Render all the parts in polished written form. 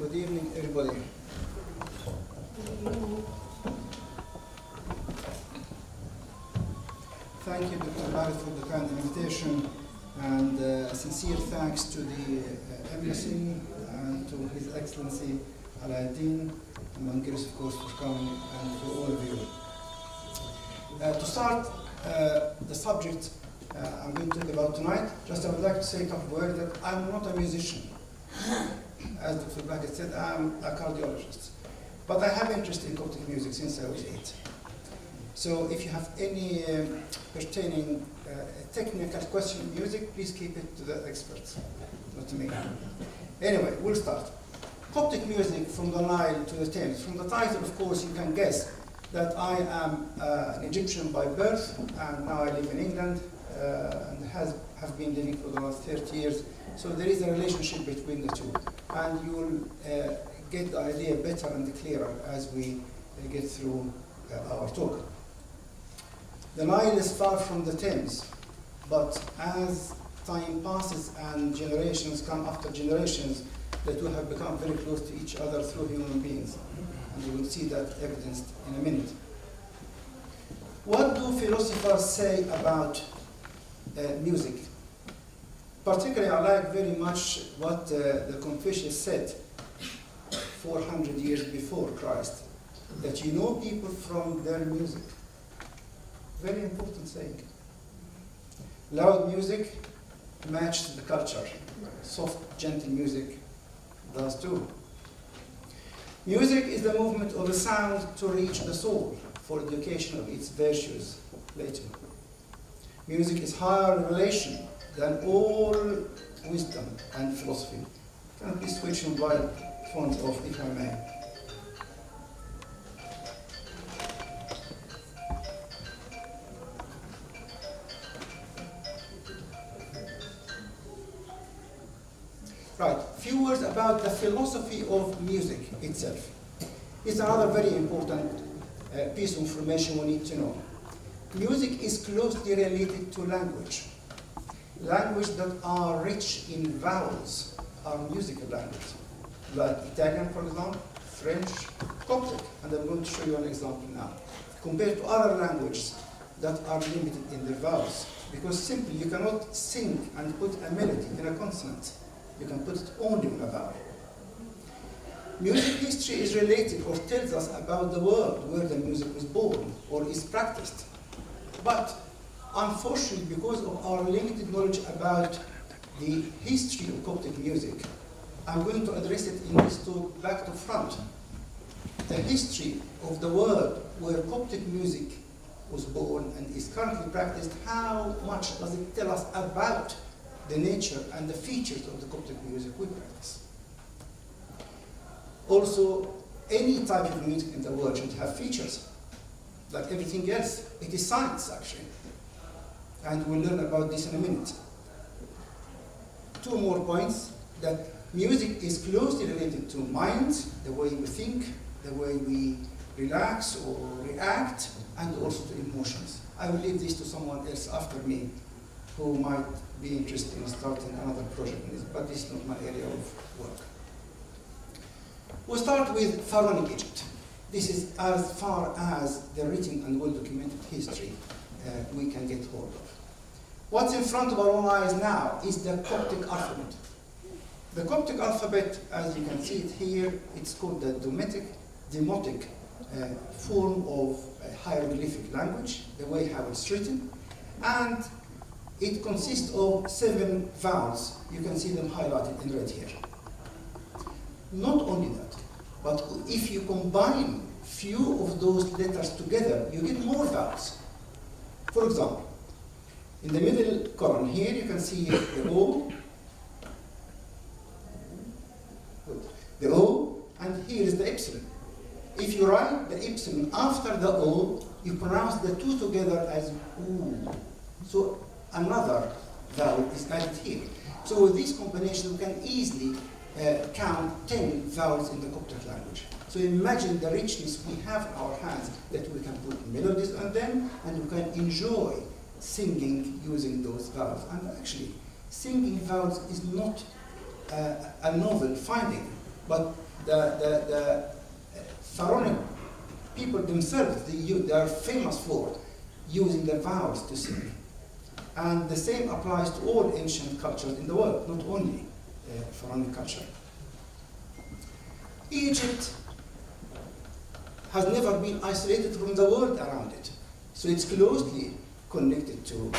Good evening, everybody. Thank you, Dr. Barrett, for the kind invitation, and sincere thanks to the embassy and to His Excellency Aladdin and Mangiris, of course, for coming, and for all of you. To start the subject I'm going to talk about tonight, just I would like to say a couple of words that I'm not a musician. As Dr. Blackett said, I'm a cardiologist. But I have interest in Coptic music since I was 8. So if you have any pertaining technical question in music, please keep it to the experts, not to me. Anyway, we'll start. Coptic music from the Nile to the Thames. From the title, of course, you can guess that I am an Egyptian by birth, and now I live in England, and have been living for the last 30 years. So there is a relationship between the two. And you will get the idea better and clearer as we get through our talk. The Nile is far from the Thames, but as time passes and generations come after generations, the two have become very close to each other through human beings. And you will see that evidenced in a minute. What do philosophers say about music? Particularly, I like very much what the Confucius said 400 years before Christ, that you know people from their music. Very important saying. Loud music matches the culture. Soft, gentle music does too. Music is the movement of the sound to reach the soul for education of its virtues later. Music is higher in relation than all wisdom and philosophy. Can I please switch your mobile phones off, if I may? Right, few words about the philosophy of music itself. It's another very important piece of information we need to know. Music is closely related to language. Language that are rich in vowels are musical language, like Italian, for example, French, Coptic, and I'm going to show you an example now. Compared to other languages that are limited in their vowels, because simply you cannot sing and put a melody in a consonant. You can put it only in a vowel. Music history is related or tells us about the world where the music was born or is practiced. But unfortunately, because of our limited knowledge about the history of Coptic music, I'm going to address it in this talk back to front. The history of the world where Coptic music was born and is currently practiced, how much does it tell us about the nature and the features of the Coptic music we practice? Also, any type of music in the world should have features, like everything else. It is science, actually. And we'll learn about this in a minute. Two more points, that music is closely related to mind, the way we think, the way we relax or react, and also to emotions. I will leave this to someone else after me who might be interested in starting another project in this, but this is not my area of work. We'll start with Pharaonic Egypt. This is as far as the written and well-documented history we can get hold of. What's in front of our own eyes now is the Coptic alphabet. The Coptic alphabet, as you can see it here, it's called the demotic form of hieroglyphic language, the way how it's written, and it consists of 7 vowels. You can see them highlighted in red here. Not only that, but if you combine few of those letters together, you get more vowels. For example, in the middle column here, you can see the O, and here is the epsilon. If you write the epsilon after the O, you pronounce the two together as oo. So another vowel is added here. So with this combination, we can easily count 10 vowels in the Coptic language. So imagine the richness we have in our hands, that we can put melodies on them, and we can enjoy singing using those vowels. And actually, singing vowels is not a novel finding. But the Pharaonic people themselves, they are famous for using their vowels to sing. And the same applies to all ancient cultures in the world, not only Pharaonic culture. Egypt has never been isolated from the world around it. So it's closely connected to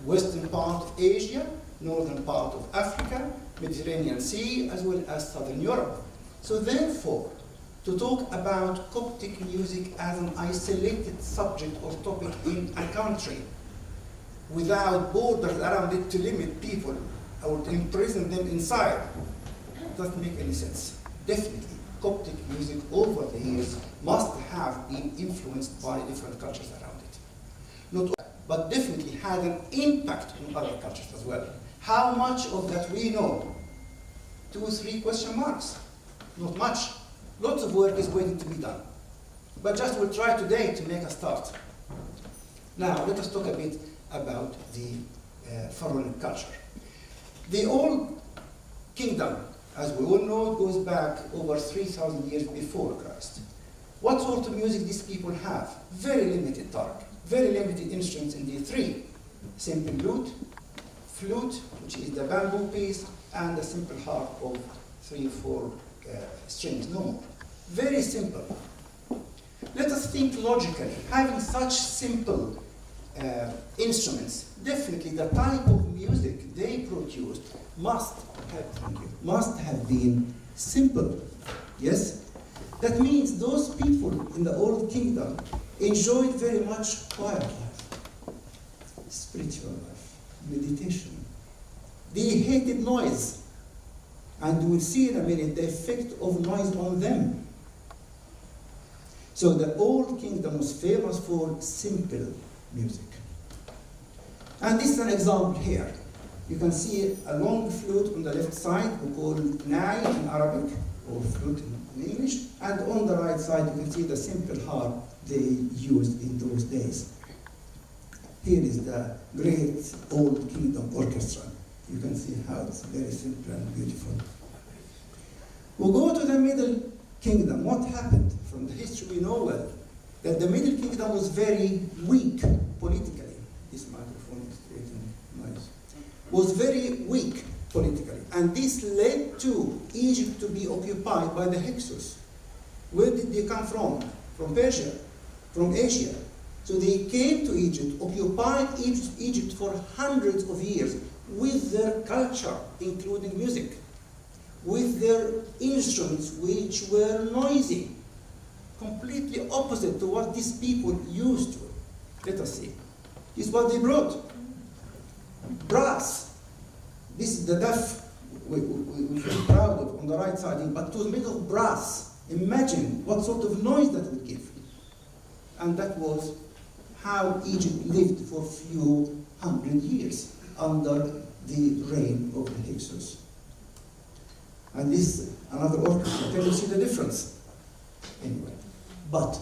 western part of Asia, northern part of Africa, Mediterranean Sea, as well as southern Europe. So therefore, to talk about Coptic music as an isolated subject or topic in a country without borders around it to limit people or to imprison them inside doesn't make any sense. Definitely, Coptic music over the years must have been influenced by different cultures around it. Not, but definitely had an impact on other cultures as well. How much of that we know? 2 or 3 question marks. Not much. Lots of work is waiting to be done. But just we'll try today to make a start. Now, let us talk a bit about the Pharaonic culture. The Old Kingdom, as we all know, goes back over 3,000 years before Christ. What sort of music these people have? Very limited targ, very limited instruments indeed. 3: simple lute, flute, which is the bamboo piece, and a simple harp of 3 or 4 strings, no more. Very simple. Let us think logically. Having such simple instruments, definitely the type of music they produced must have been simple. Yes? That means those people in the Old Kingdom enjoyed very much quiet life, spiritual life, meditation. They hated noise. And we'll see in a minute the effect of noise on them. So the Old Kingdom was famous for simple music. And this is an example here. You can see a long flute on the left side, we call Henein in Arabic, or flute in English. And on the right side, you can see the simple harp they used in those days. Here is the great Old Kingdom orchestra. You can see how it's very simple and beautiful. We'll go to the Middle Kingdom. What happened? From the history we know well, that the Middle Kingdom was very weak politically. This microphone is creating noise. Was very weak politically. And this led to Egypt to be occupied by the Hyksos. Where did they come from? From Persia, from Asia. So they came to Egypt, occupied Egypt for hundreds of years, with their culture, including music, with their instruments, which were noisy, completely opposite to what these people used to. Let us see. This is what they brought. Brass. This is the duff we feel proud of on the right side, but it was made of brass. Imagine what sort of noise that would give. And that was how Egypt lived for a few hundred years under the reign of the Hyksos. And this is another orchestra. Can you see the difference? Anyway, but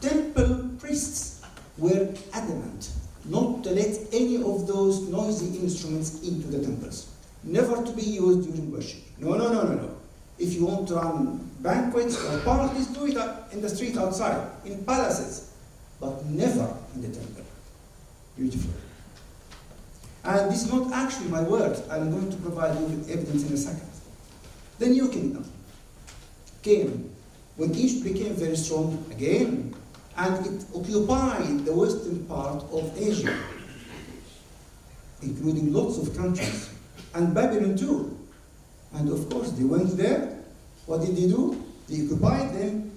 temple priests were adamant not to let any of those noisy instruments into the temples. Never to be used during worship. No, no, no, no, no. If you want to run banquets or parties, do it in the street outside, in palaces, but never in the temple. Beautiful. And this is not actually my word. I'm going to provide you with evidence in a second. The New Kingdom came when Egypt became very strong again, and it occupied the western part of Asia, including lots of countries, and Babylon too. And of course, they went there. What did they do? They occupied them,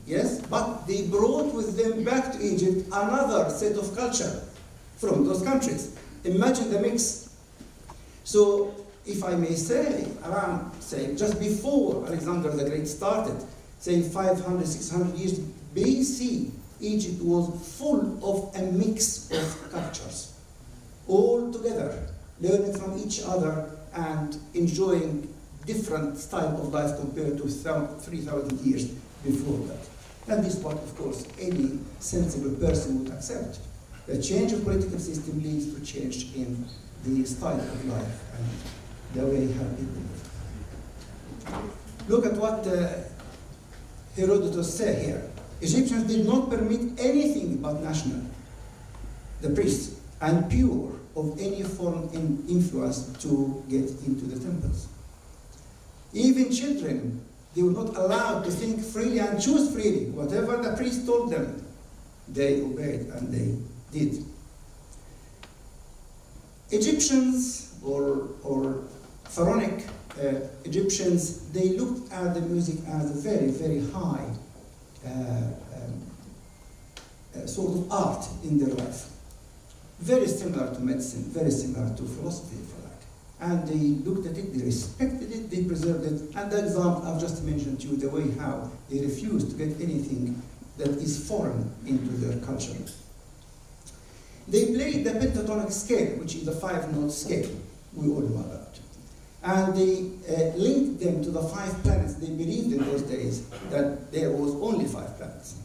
yes, but they brought with them back to Egypt another set of culture from those countries. Imagine the mix. So, if I may say, around, say, just before Alexander the Great started, say 500, 600 years BC, Egypt was full of a mix of cultures, all together, learning from each other and enjoying different style of life compared to 3,000 years before that. And this is what, of course, any sensible person would accept. The change of political system leads to change in the style of life and the way how people live. Look at what Herodotus said here. Egyptians did not permit anything but national, the priests, and pure of any foreign influence to get into the temples. Even children, they were not allowed to think freely and choose freely. Whatever the priest told them, they obeyed and they did. Egyptians or pharaonic Egyptians, they looked at the music as a very, very high sort of art in their life. Very similar to medicine, very similar to philosophy, if you like. And they looked at it, they respected it, they preserved it. And the example I've just mentioned to you, the way how they refused to get anything that is foreign into their culture. They played the pentatonic scale, which is the 5-note scale we all know about. And they linked them to the 5 planets. They believed in those days that there was only 5 planets.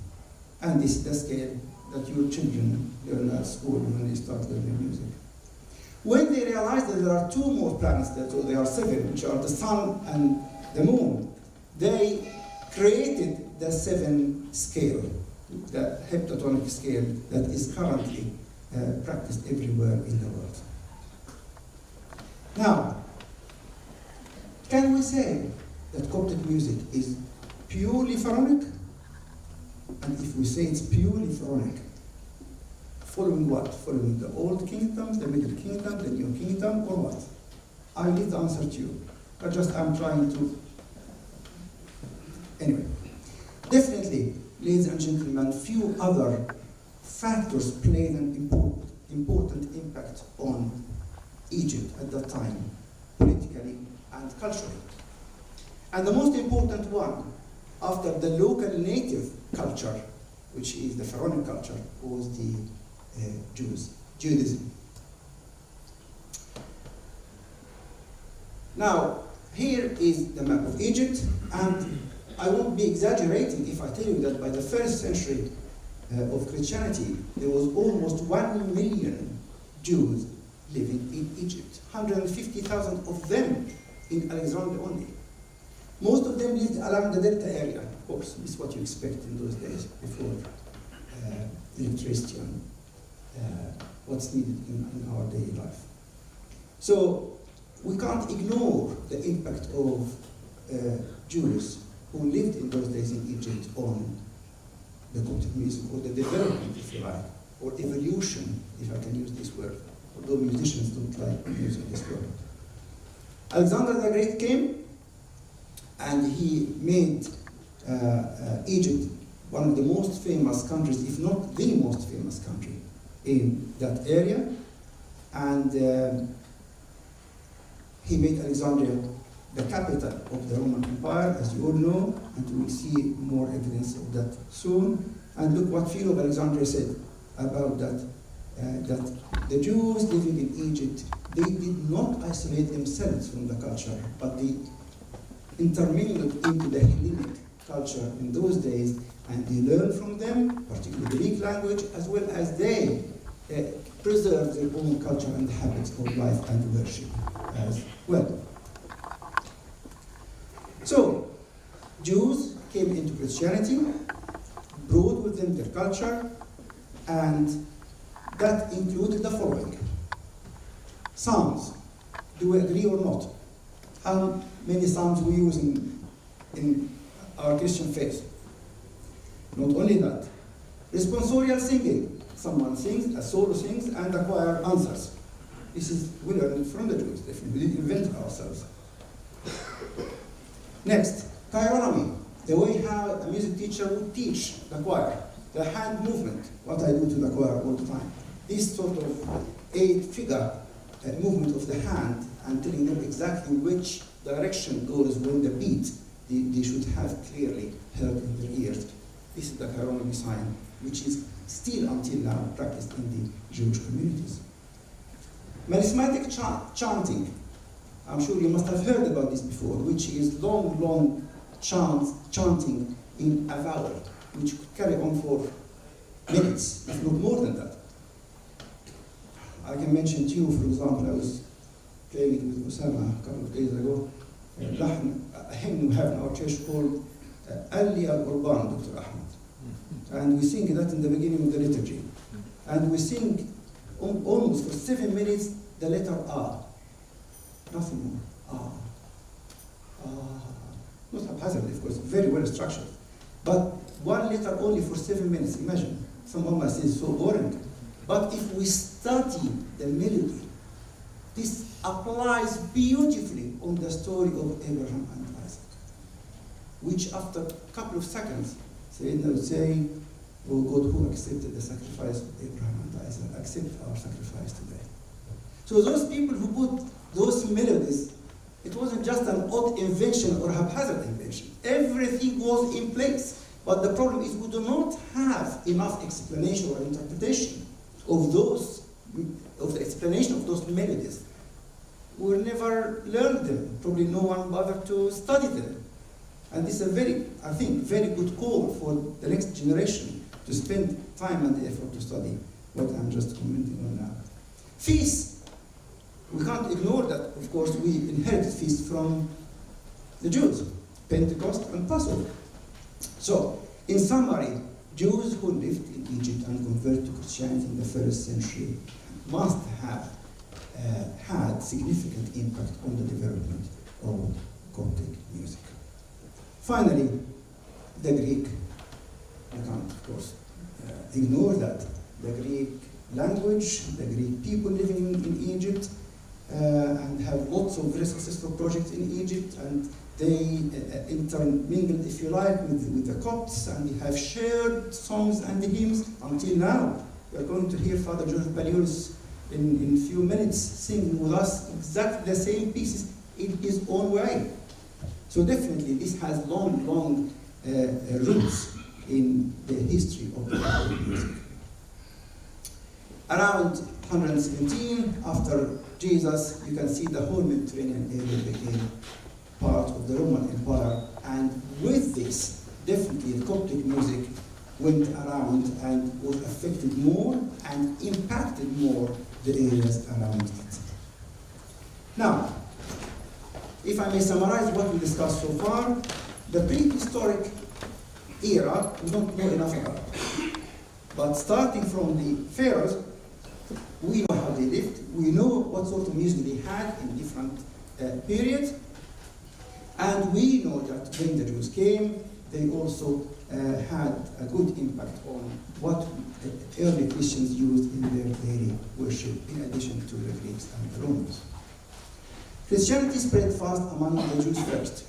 And this is the scale that your children learn at school when they start learning music. When they realized that there are 2 more planets, that there are 7, which are the sun and the moon, they created the 7 scale, the heptatonic scale that is currently practiced everywhere in the world. Now, can we say that Coptic music is purely pharaonic? And if we say it's purely pharaonic, following what? Following the Old Kingdom, the Middle Kingdom, the New Kingdom, or what? I leave the answer to you. But just I'm trying to... Anyway, definitely, ladies and gentlemen, few other factors played an important impact on Egypt at that time, politically and culturally. And the most important one, after the local native culture, which is the pharaonic culture, was the Judaism. Now, here is the map of Egypt, and I won't be exaggerating if I tell you that by the 1st century of Christianity, there was almost 1 million Jews living in Egypt. 150,000 of them in Alexandria only. Most of them lived along the Delta area, of course. This is what you expect in those days, before electricity and what's needed in our daily life. So we can't ignore the impact of Jews who lived in those days in Egypt on the Coptic music, or the development, if you like, or evolution, if I can use this word, although musicians don't like using this word. Alexander the Great came, and he made Egypt one of the most famous countries, if not the most famous country in that area. And he made Alexandria the capital of the Roman Empire, as you all know, and we will see more evidence of that soon. And look what Philo of Alexandria said about that, that the Jews living in Egypt, they did not isolate themselves from the culture, but they intermingled into the Hellenic culture in those days, and they learned from them, particularly the Greek language, as well as they preserved their own culture and habits of life and worship as well. So, Jews came into Christianity, brought with them their culture, and that included the following. Psalms. Do we agree or not? How many psalms we use in our Christian faith? Not only that. Responsorial singing. Someone sings, a solo sings, and the choir answers. This is, we learned it from the Jews, definitely. We didn't invent it ourselves. Next, chironomy. The way how a music teacher would teach the choir. The hand movement, what I do to the choir all the time. This sort of 8-figure movement of the hand, and telling them exactly which direction goes when the beat they should have clearly heard in their ears. This is the chironomy sign, which is still until now practiced in the Jewish communities. Melismatic chanting. I'm sure you must have heard about this before, which is long chanting in a vowel, which could carry on for minutes, if not more than that. I can mention to you, for example, I was playing it with Osama a couple of days ago. a hymn we have in our church called Ali al-Qurban, Dr. Ahmed. And we sing that in the beginning of the liturgy. And we sing almost for 7 minutes the letter A. Nothing more. Not haphazardly, of course, very well structured. But one letter only for 7 minutes, imagine. Some of us is so boring. But if we study the melody, this applies beautifully on the story of Abraham and Isaac, which after a couple of seconds, Sayyidina would say, "Oh God, who accepted the sacrifice of Abraham and Isaac, accept our sacrifice today." So those people who put those melodies, it wasn't just an odd invention or haphazard invention. Everything was in place. But the problem is we do not have enough explanation or interpretation of the explanation of those melodies. We never learned them. Probably no one bothered to study them. And this is a very good call for the next generation to spend time and effort to study what I'm just commenting on now. Feasts. We can't ignore that, of course, we inherited feasts from the Jews, Pentecost and Passover. So, in summary, Jews who lived in Egypt and converted to Christianity in the 1st century must have had significant impact on the development of Coptic music. Finally, the Greek. I can't, of course, ignore that. The Greek language, the Greek people living in Egypt, and have lots of very successful projects in Egypt, and they intermingled, if you like, with the Copts, and they have shared songs and hymns until now. We are going to hear Father George Baliulis in a few minutes sing with us exactly the same pieces in his own way. So definitely this has long roots in the history of the Coptic music. Around 117, after Jesus, you can see the whole Mediterranean area became part of the Roman Empire, and with this, definitely the Coptic music went around and was affected more and impacted more the areas around it. Now, if I may summarize what we discussed so far, the prehistoric era we don't know enough about. But starting from the pharaohs, we know how they lived, we know what sort of music they had in different periods, and we know that when the Jews came, they also had a good impact on what early Christians used in their daily worship, in addition to the Greeks and the Romans. Christianity spread fast among the Jews first.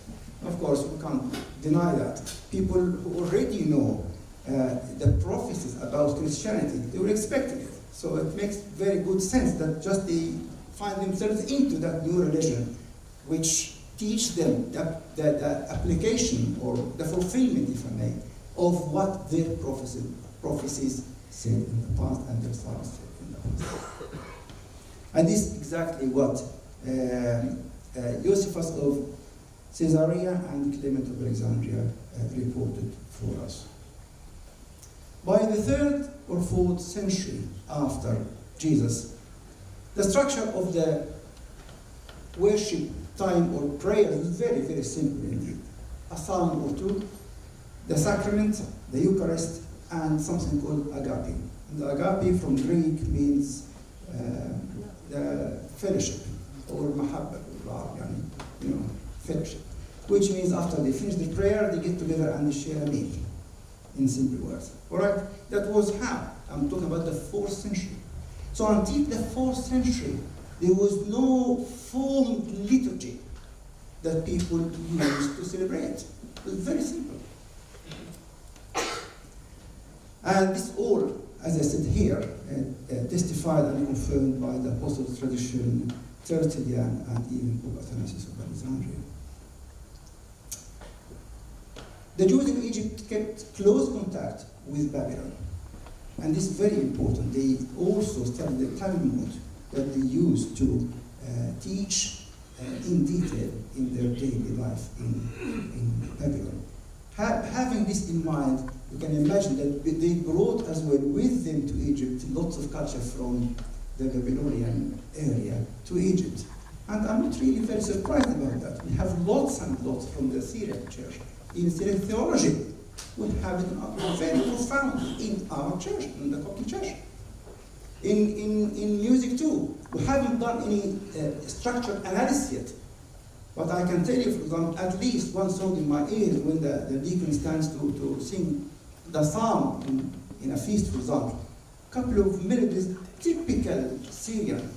Of course, we can't deny that. People who already know the prophecies about Christianity, they were expecting it. So it makes very good sense that just they find themselves into that new religion, which teach them the application or the fulfillment, if I may, of what their prophecies said in the past and their stars said in the past. And this is exactly what Josephus of Caesarea and Clement of Alexandria reported for us. By the 3rd or 4th century after Jesus, the structure of the worship time or prayer is very, very simple indeed. A psalm or two, the sacrament, the Eucharist, and something called agape. And the agape from Greek means the fellowship, or mahabba, fellowship, which means after they finish the prayer, they get together and they share a meal, in simple words. All right, that was how. I'm talking about the 4th century. So until the 4th century, there was no formed liturgy that people used to celebrate. It was very simple. And this all, as I said here, testified and confirmed by the Apostles' tradition, Tertullian, and even Pope Athanasius of Alexandria. The Jews in Egypt kept close contact with Babylon. And this is very important. They also studied the Talmud that they used to teach in detail in their daily life in Babylon. Having this in mind, you can imagine that they brought as well with them to Egypt lots of culture from the Babylonian area to Egypt. And I'm not really very surprised about that. We have lots and lots from the Syriac church. In Syriac theology, we have it very profound in our church, in the Coptic church. In music too, we haven't done any structural analysis yet. But I can tell you, for example, at least one song in my ears when the deacon stands to sing the psalm in a feast, for example. A couple of melodies, typical Syrian.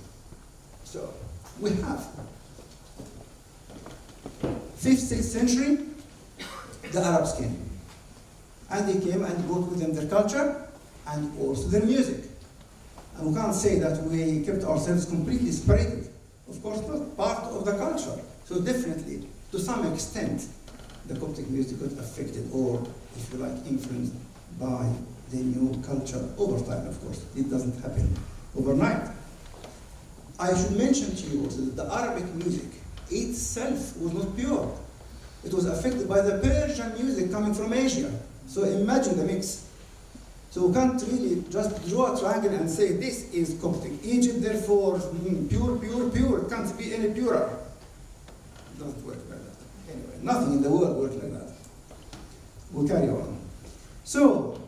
So we have 5th, 6th century, the Arabs came. And they came and brought with them their culture and also their music. And we can't say that we kept ourselves completely separated. Of course not, part of the culture. So definitely, to some extent, the Coptic music got affected or, if you like, influenced by the new culture over time, of course. It doesn't happen overnight. I should mention to you also that the Arabic music itself was not pure. It was affected by the Persian music coming from Asia. So imagine the mix. So we can't really just draw a triangle and say this is Coptic Egypt, therefore pure, pure, pure. It can't be any purer. It doesn't work like that. Anyway, nothing in the world works like that. We'll carry on. So,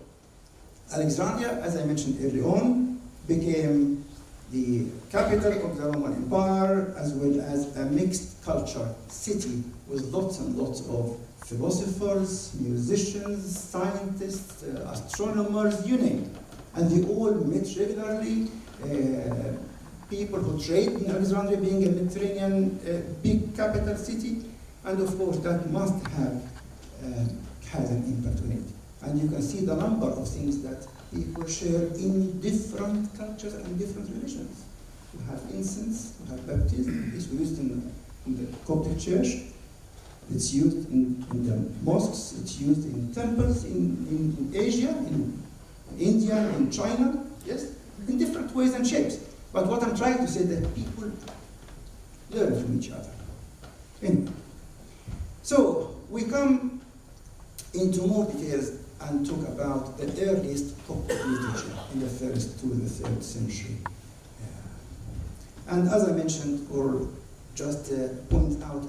Alexandria, as I mentioned early on, became the capital of the Roman Empire, as well as a mixed culture city with lots and lots of philosophers, musicians, scientists, astronomers, you name it. And they all met regularly. People who trade in Alexandria, being a Mediterranean big capital city, and of course that must have had an impact on it. And you can see the number of things that people share in different cultures and different religions. We have incense, we have baptism. It's used in the Coptic church. It's used in the mosques. It's used in temples in Asia, in India, in China. Yes, in different ways and shapes. But what I'm trying to say is that people learn from each other. Anyway, so we come into more details and talk about the earliest Coptic literature in the 1st to the 3rd century. And as I mentioned, or just point out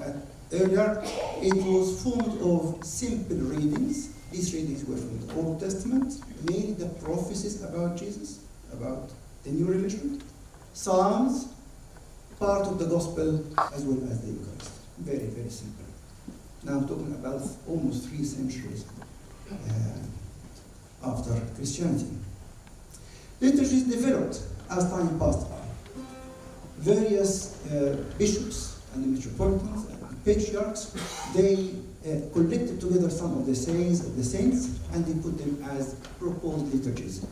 earlier, it was formed of simple readings. These readings were from the Old Testament, mainly the prophecies about Jesus, about the new religion, Psalms, part of the Gospel, as well as the Eucharist. Very, very simple. Now I'm talking about almost 3 centuries after Christianity. Liturgies developed as time passed by. Various bishops and the metropolitans and patriarchs, they collected together some of the sayings of the saints and they put them as proposed liturgies.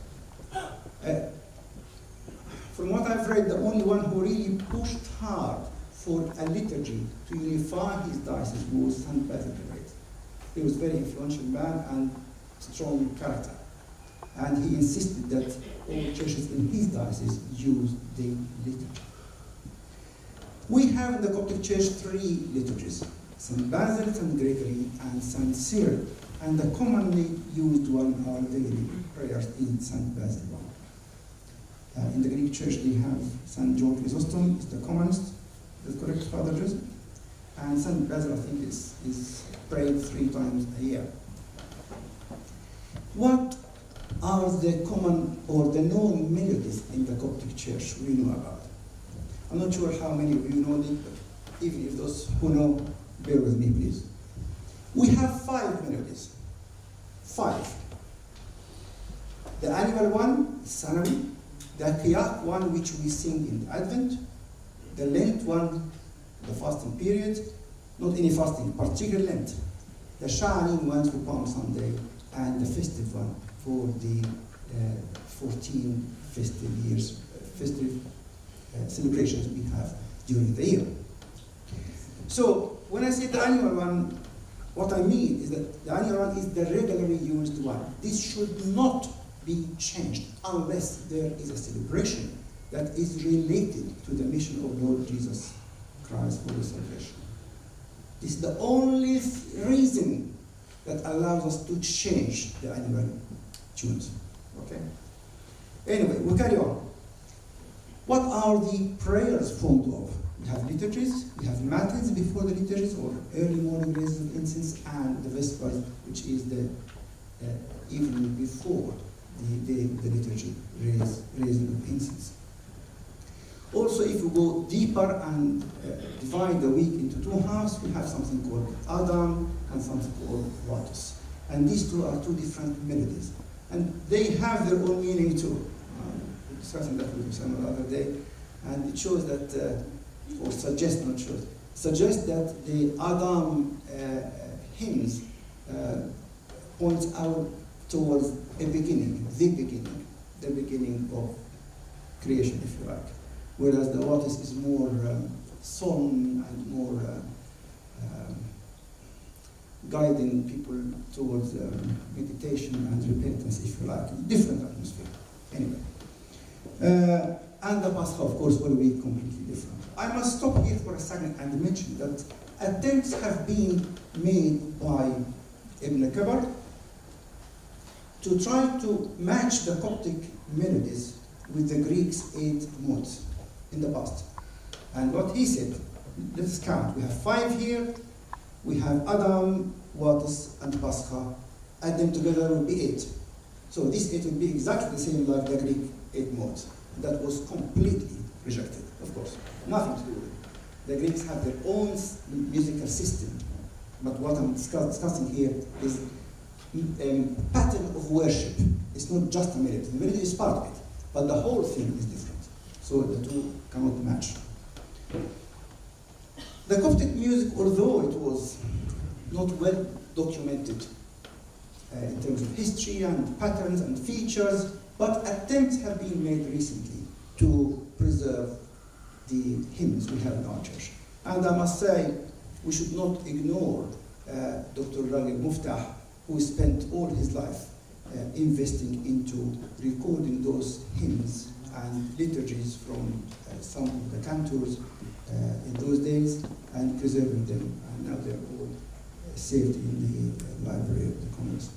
From what I've read, the only one who really pushed hard for a liturgy to unify his diocese was St. Basil the Great. He was a very influential man and strong character. And he insisted that all churches in his diocese use the liturgy. We have in the Coptic Church 3 liturgies, St. Basil, St. Gregory, and St. Cyril. And the commonly used one are daily prayers in St. Basil one. In the Greek Church, they have St. John Chrysostom, is the commonest, is correct, Father Joseph? And St. Basil, I think, is prayed 3 times a year. What are the common or the known melodies in the Coptic Church we know about? I'm not sure how many of you know it, but even if those who know, bear with me, please. We have 5 melodies. 5. The annual one, Sanawi. The Qiyak one, which we sing in Advent. The Lent one, the fasting period. Not any fasting, particular Lent. The Sha'anin one for Palm Sunday. And the festive one for the 14 festive celebrations we have during the year. So, when I say the annual one, what I mean is that the annual one is the regularly used one. This should not be changed unless there is a celebration that is related to the mission of Lord Jesus Christ for the salvation. This is the only reason that allows us to change the annual tunes. Okay? Anyway, we'll carry on. What are the prayers formed of? We have liturgies, we have matins before the liturgies, or early morning raising of incense, and the vespers, which is the evening before the liturgy, raising of incense. Also, if we go deeper and divide the week into two halves, we have something called Adam and something called Vatus. And these two are two different melodies. And they have their own meaning too. We discussed that with some the other day. And it shows that, or suggests, not shows, suggests that the Adam hymns points out towards a beginning, the beginning of creation, if you like. Whereas the Vatus is more solemn and more guiding people towards meditation and repentance, if you like. Different atmosphere. Anyway. And the Pascha, of course, will be completely different. I must stop here for a second and mention that attempts have been made by Ibn Kabar to try to match the Coptic melodies with the Greeks' 8 modes in the past. And what he said, let's count. We have 5 here. We have Adam, Vatus, and Pascha. Add them together will be 8. So these 8 will be exactly the same like the Greek 8 modes. That was completely rejected, of course. Nothing to do with it. The Greeks have their own musical system. But what I'm discussing here is a pattern of worship. It's not just a melody. The melody is part of it, but the whole thing is different. So the two cannot match. The Coptic music, although it was not well documented in terms of history and patterns and features, but attempts have been made recently to preserve the hymns we have in our church. And I must say, we should not ignore Dr. Ragib Muftah, who spent all his life investing into recording those hymns and liturgies from some of the cantors in those days and preserving them. And now they're all saved in the Library of the Commons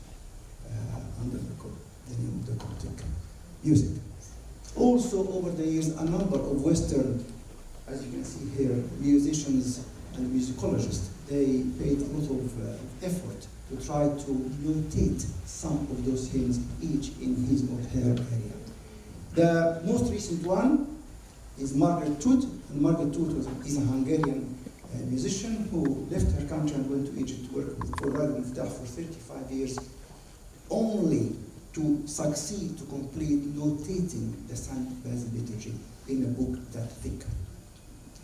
under the name of the Coptic music. Also, over the years, a number of Western, as you can see here, musicians and musicologists, they paid a lot of effort to try to notate some of those hymns, each in his or her area. The most recent one is Margaret Toot, and Margaret Toot is a Hungarian musician who left her country and went to Egypt to work with Ragib Muftah for 35 years, only to succeed to complete notating the Saint Basil liturgy in a book that thick.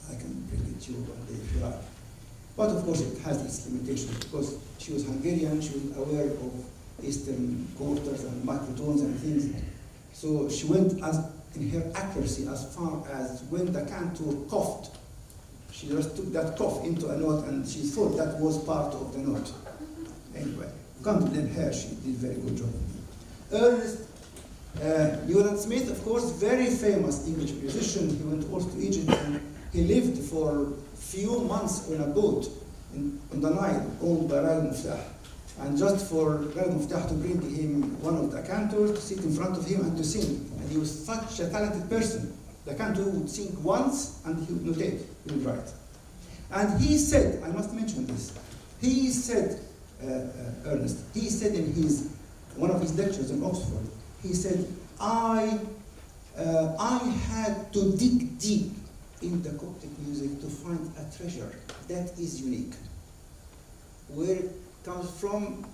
I can bring it to you one day if you like. But of course it has its limitations because she was Hungarian, she was aware of Eastern quarters and microtones and things. So she went in her accuracy as far as when the cantor coughed, she just took that cough into a note and she thought that was part of the note. Anyway, can't blame her, she did a very good job. Ernest Newland Smith, of course, very famous English musician. He went also to Egypt and he lived for a few months on a boat on the Nile owned by Ragib Muftah. And just for Ragib Muftah to bring him one of the cantors to sit in front of him and to sing. And he was such a talented person. The cantor would sing once and he would notate, he would write. And he said, I must mention this, he said, Ernest, he said in one of his lectures in Oxford, he said, I had to dig deep in the Coptic music to find a treasure that is unique. Where it comes from,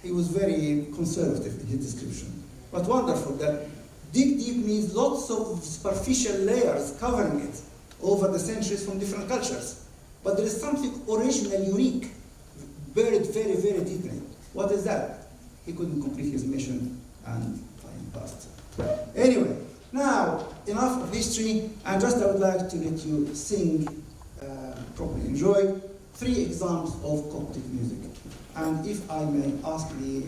he was very conservative in his description. But wonderful that dig deep means lots of superficial layers covering it over the centuries from different cultures. But there is something original, unique, buried very, very deeply. What is that? He couldn't complete his mission and time passed. Anyway, now enough of history, and just I would like to let you sing, properly enjoy, 3 examples of Coptic music. And if I may ask the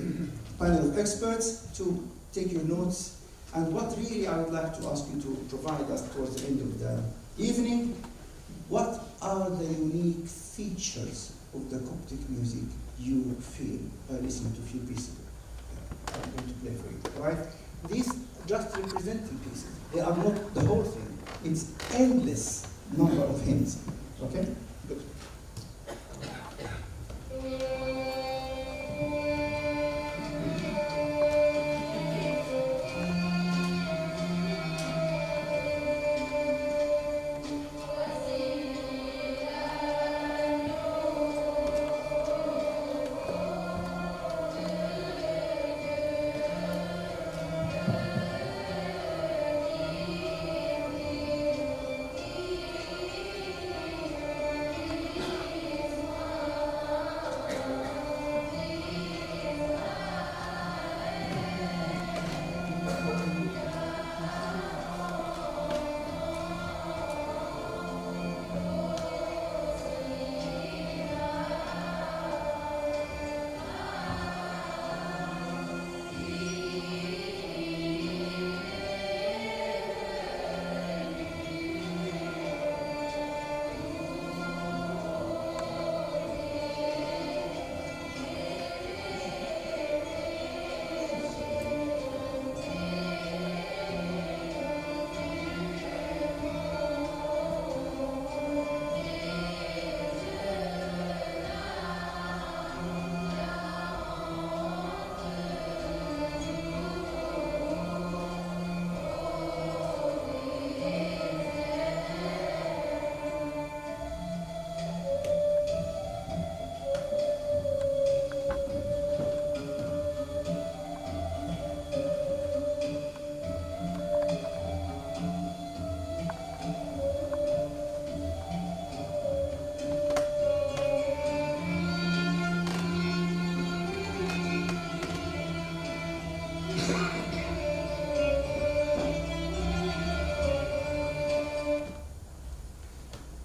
panel of experts to take your notes, and what really I would like to ask you to provide us towards the end of the evening, what are the unique features of the Coptic music you feel by listening to a few pieces? I'm going to play for you, right? These just representing pieces. They are not the whole thing. It's endless number of hymns. Okay? Good.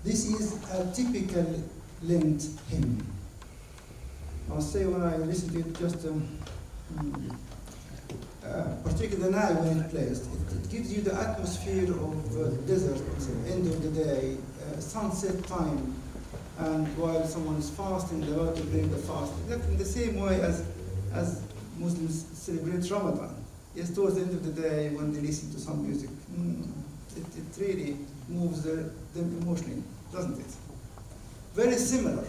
This is a typical Lent hymn. I'll say when I listen to it, just particularly now when it plays, it gives you the atmosphere of desert, end of the day, sunset time, and while someone is fasting, they're about to break the fast. Exactly in the same way as Muslims celebrate Ramadan. Yes, towards the end of the day, when they listen to some music, it really moves them emotionally, doesn't it? Very similar,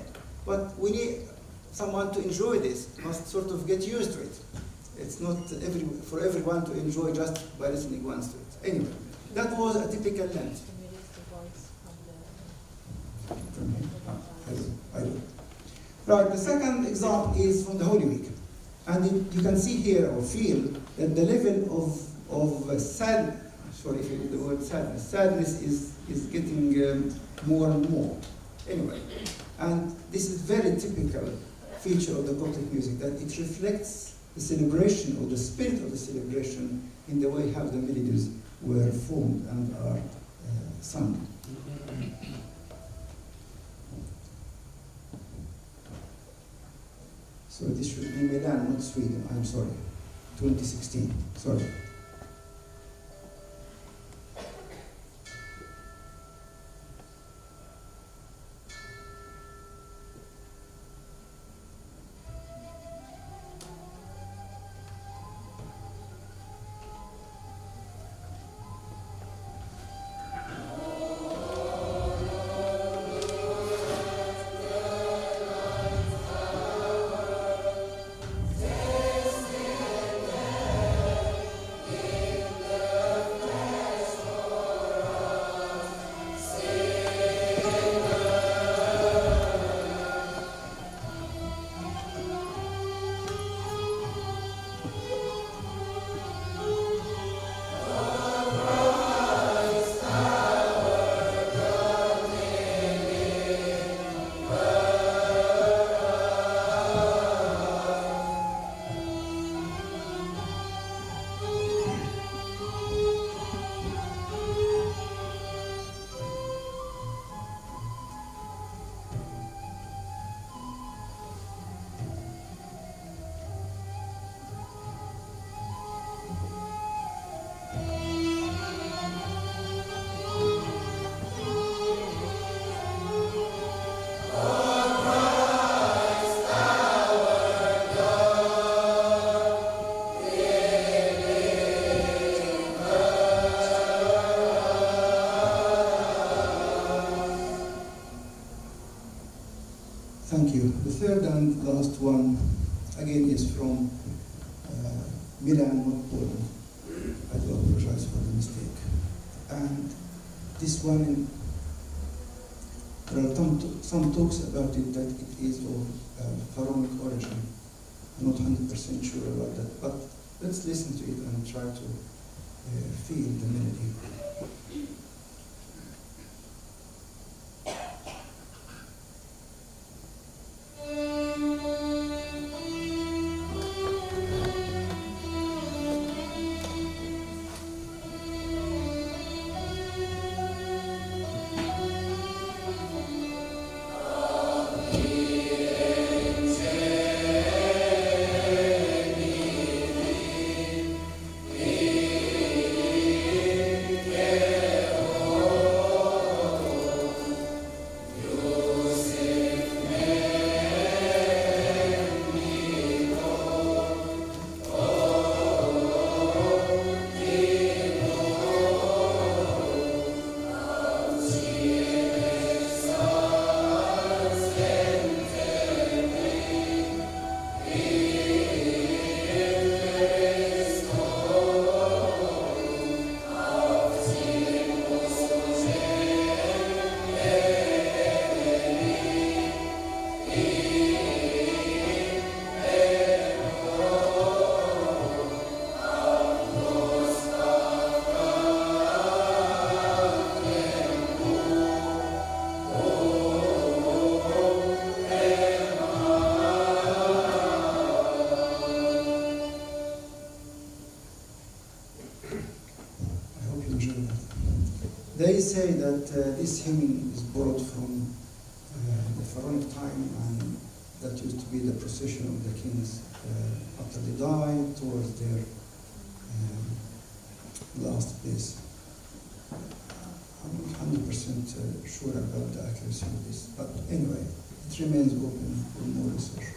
but we need someone to enjoy this, must sort of get used to it. It's not for everyone to enjoy just by listening once to it. Anyway, that was a typical Lent. Right, the second example is from the Holy Week. And you can see here or feel that the level of sadness, sorry if you use the word sadness is getting more and more. Anyway, and this is very typical feature of the Coptic music, that it reflects the celebration or the spirit of the celebration in the way how the melodies were formed and are sung. So this should be Milan, not Sweden, I'm sorry. 2016, sorry. Thank you. The third and last one, again, is from Milan, not Poland. I do apologize for the mistake. And this one, there are some talks about it that it is of pharaonic origin. I'm not 100% sure about that, but let's listen to it and try to feel the melody. They say that this hymn is borrowed from the pharaonic time, and that used to be the procession of the kings after they died towards their last place. I'm not 100% sure about the accuracy of this, but anyway, it remains open for more research.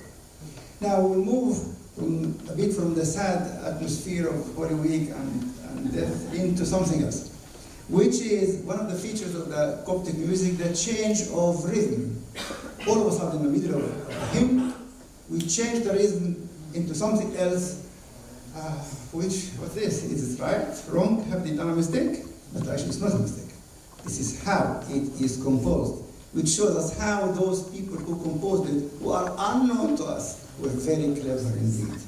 Now we'll move a bit from the sad atmosphere of Holy Week and death into something else, which is one of the features of the Coptic music, the change of rhythm. All of a sudden, in the middle of the hymn, we change the rhythm into something else, what's this? Is it right, wrong? Have they done a mistake? But actually, it's not a mistake. This is how it is composed, which shows us how those people who composed it, who are unknown to us, were very clever indeed.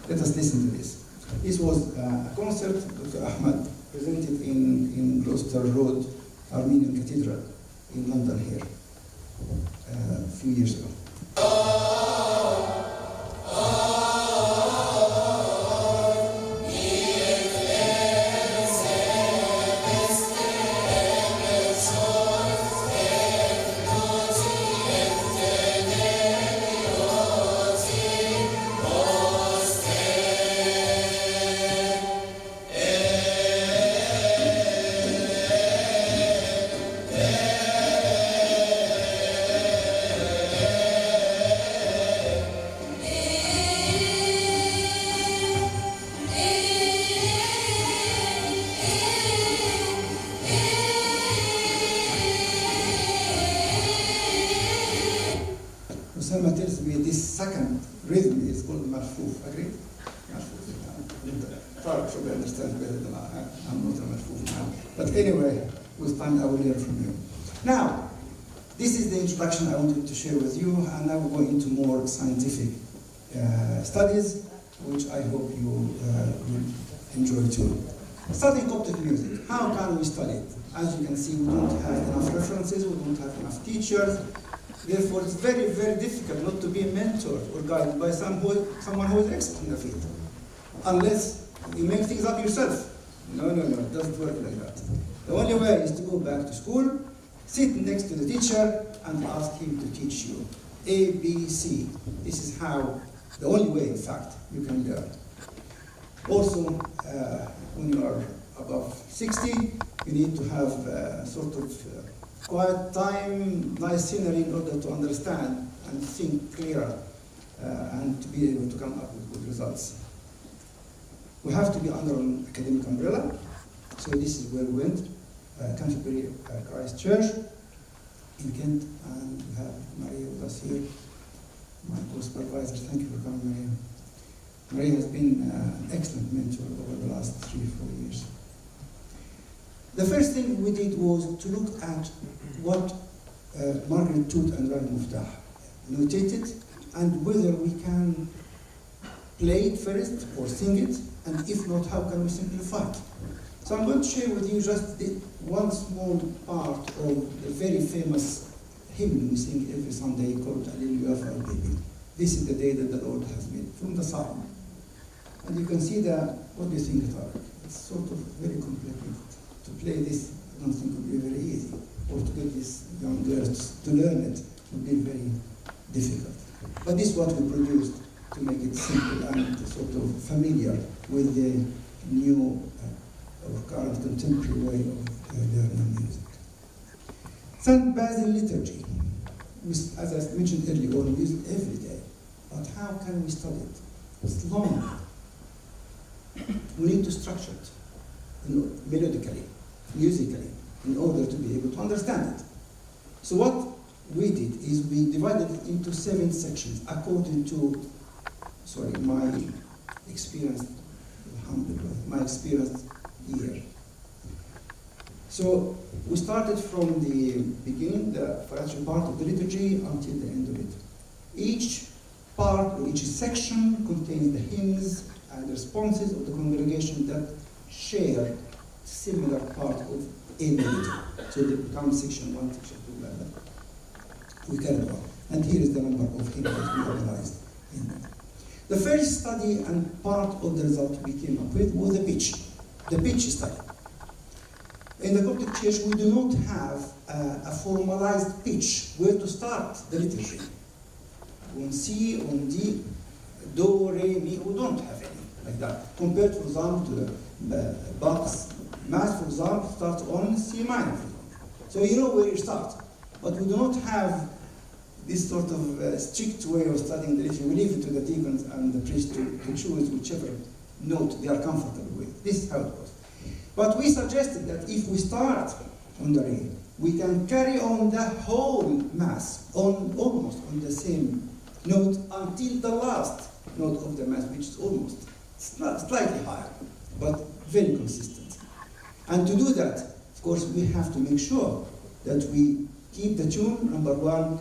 Let us listen to this. This was a concert Dr. Ahmad presented in Gloucester Road, Armenian Cathedral in London here, a few years ago. Selma tells me this second rhythm is called marfuf. Agreed? Marfuf. Farq should understand better than I. I'm not a marfuf now. But anyway, with time I will learn from you. Now, this is the introduction I wanted to share with you, and now we'll go into more scientific studies, which I hope you will enjoy too. Studying Coptic music. How can we study it? As you can see, we don't have enough references, we don't have enough teachers. Therefore, it's very, very difficult not to be mentored or guided by someone who is expert in the field. Unless you make things up yourself. No, it doesn't work like that. The only way is to go back to school, sit next to the teacher, and ask him to teach you. A, B, C. This is how, the only way, in fact, you can learn. Also, when you are above 60, you need to have sort of quiet time, nice scenery in order to understand and think clearer and to be able to come up with good results. We have to be under an academic umbrella, so this is where we went, Canterbury Christ Church in Kent, and we have Maria with us here. my co-supervisor. Thank you for coming, Maria. Maria has been an excellent mentor over the last 3 or 4 years. The first thing we did was to look at what Margaret Toot and Rahim Muftah notated, and whether we can play it first or sing it, and if not, how can we simplify it. So I'm going to share with you just one small part of the very famous hymn we sing every Sunday called Alleluia, Our Baby. This is the day that the Lord has made, from the Psalm. And you can see that, what do you think, Tarek? It's sort of very complicated. To play this, I don't think would be very easy. Or to get these young girls to learn it would be very difficult. But this is what we produced to make it simple and sort of familiar with the new or current contemporary way of learning music. St. Basil liturgy, as I mentioned earlier on, we use it every day. But how can we study it? It's long. We need to structure it melodically, musically, in order to be able to understand it. So what we did is we divided it into 7 sections according to, my experience, my experience here. So we started from the beginning, the financial part of the liturgy, until the end of it. Each part or each section contains the hymns and the responses of the congregation that share similar part of a melody. So they become section 1, section 2, like that. We carry on. And here is the number of hymns that we organized in that. The first study and part of the result we came up with was the pitch study. In the Coptic Church, we do not have a formalized pitch where to start the liturgy. On C, on D, Do, Re, Mi, we don't have any like that. Compared, for example, to the Bach's Mass, for example, starts on C minor. So you know where you start. But we do not have this sort of strict way of studying the liturgy. We leave it to the deacons and the priests to choose whichever note they are comfortable with. This is how it goes. But we suggested that if we start on the Re, we can carry on the whole Mass almost on the same note until the last note of the Mass, which is almost slightly higher, but very consistent. And to do that, of course, we have to make sure that we keep the tune, number one,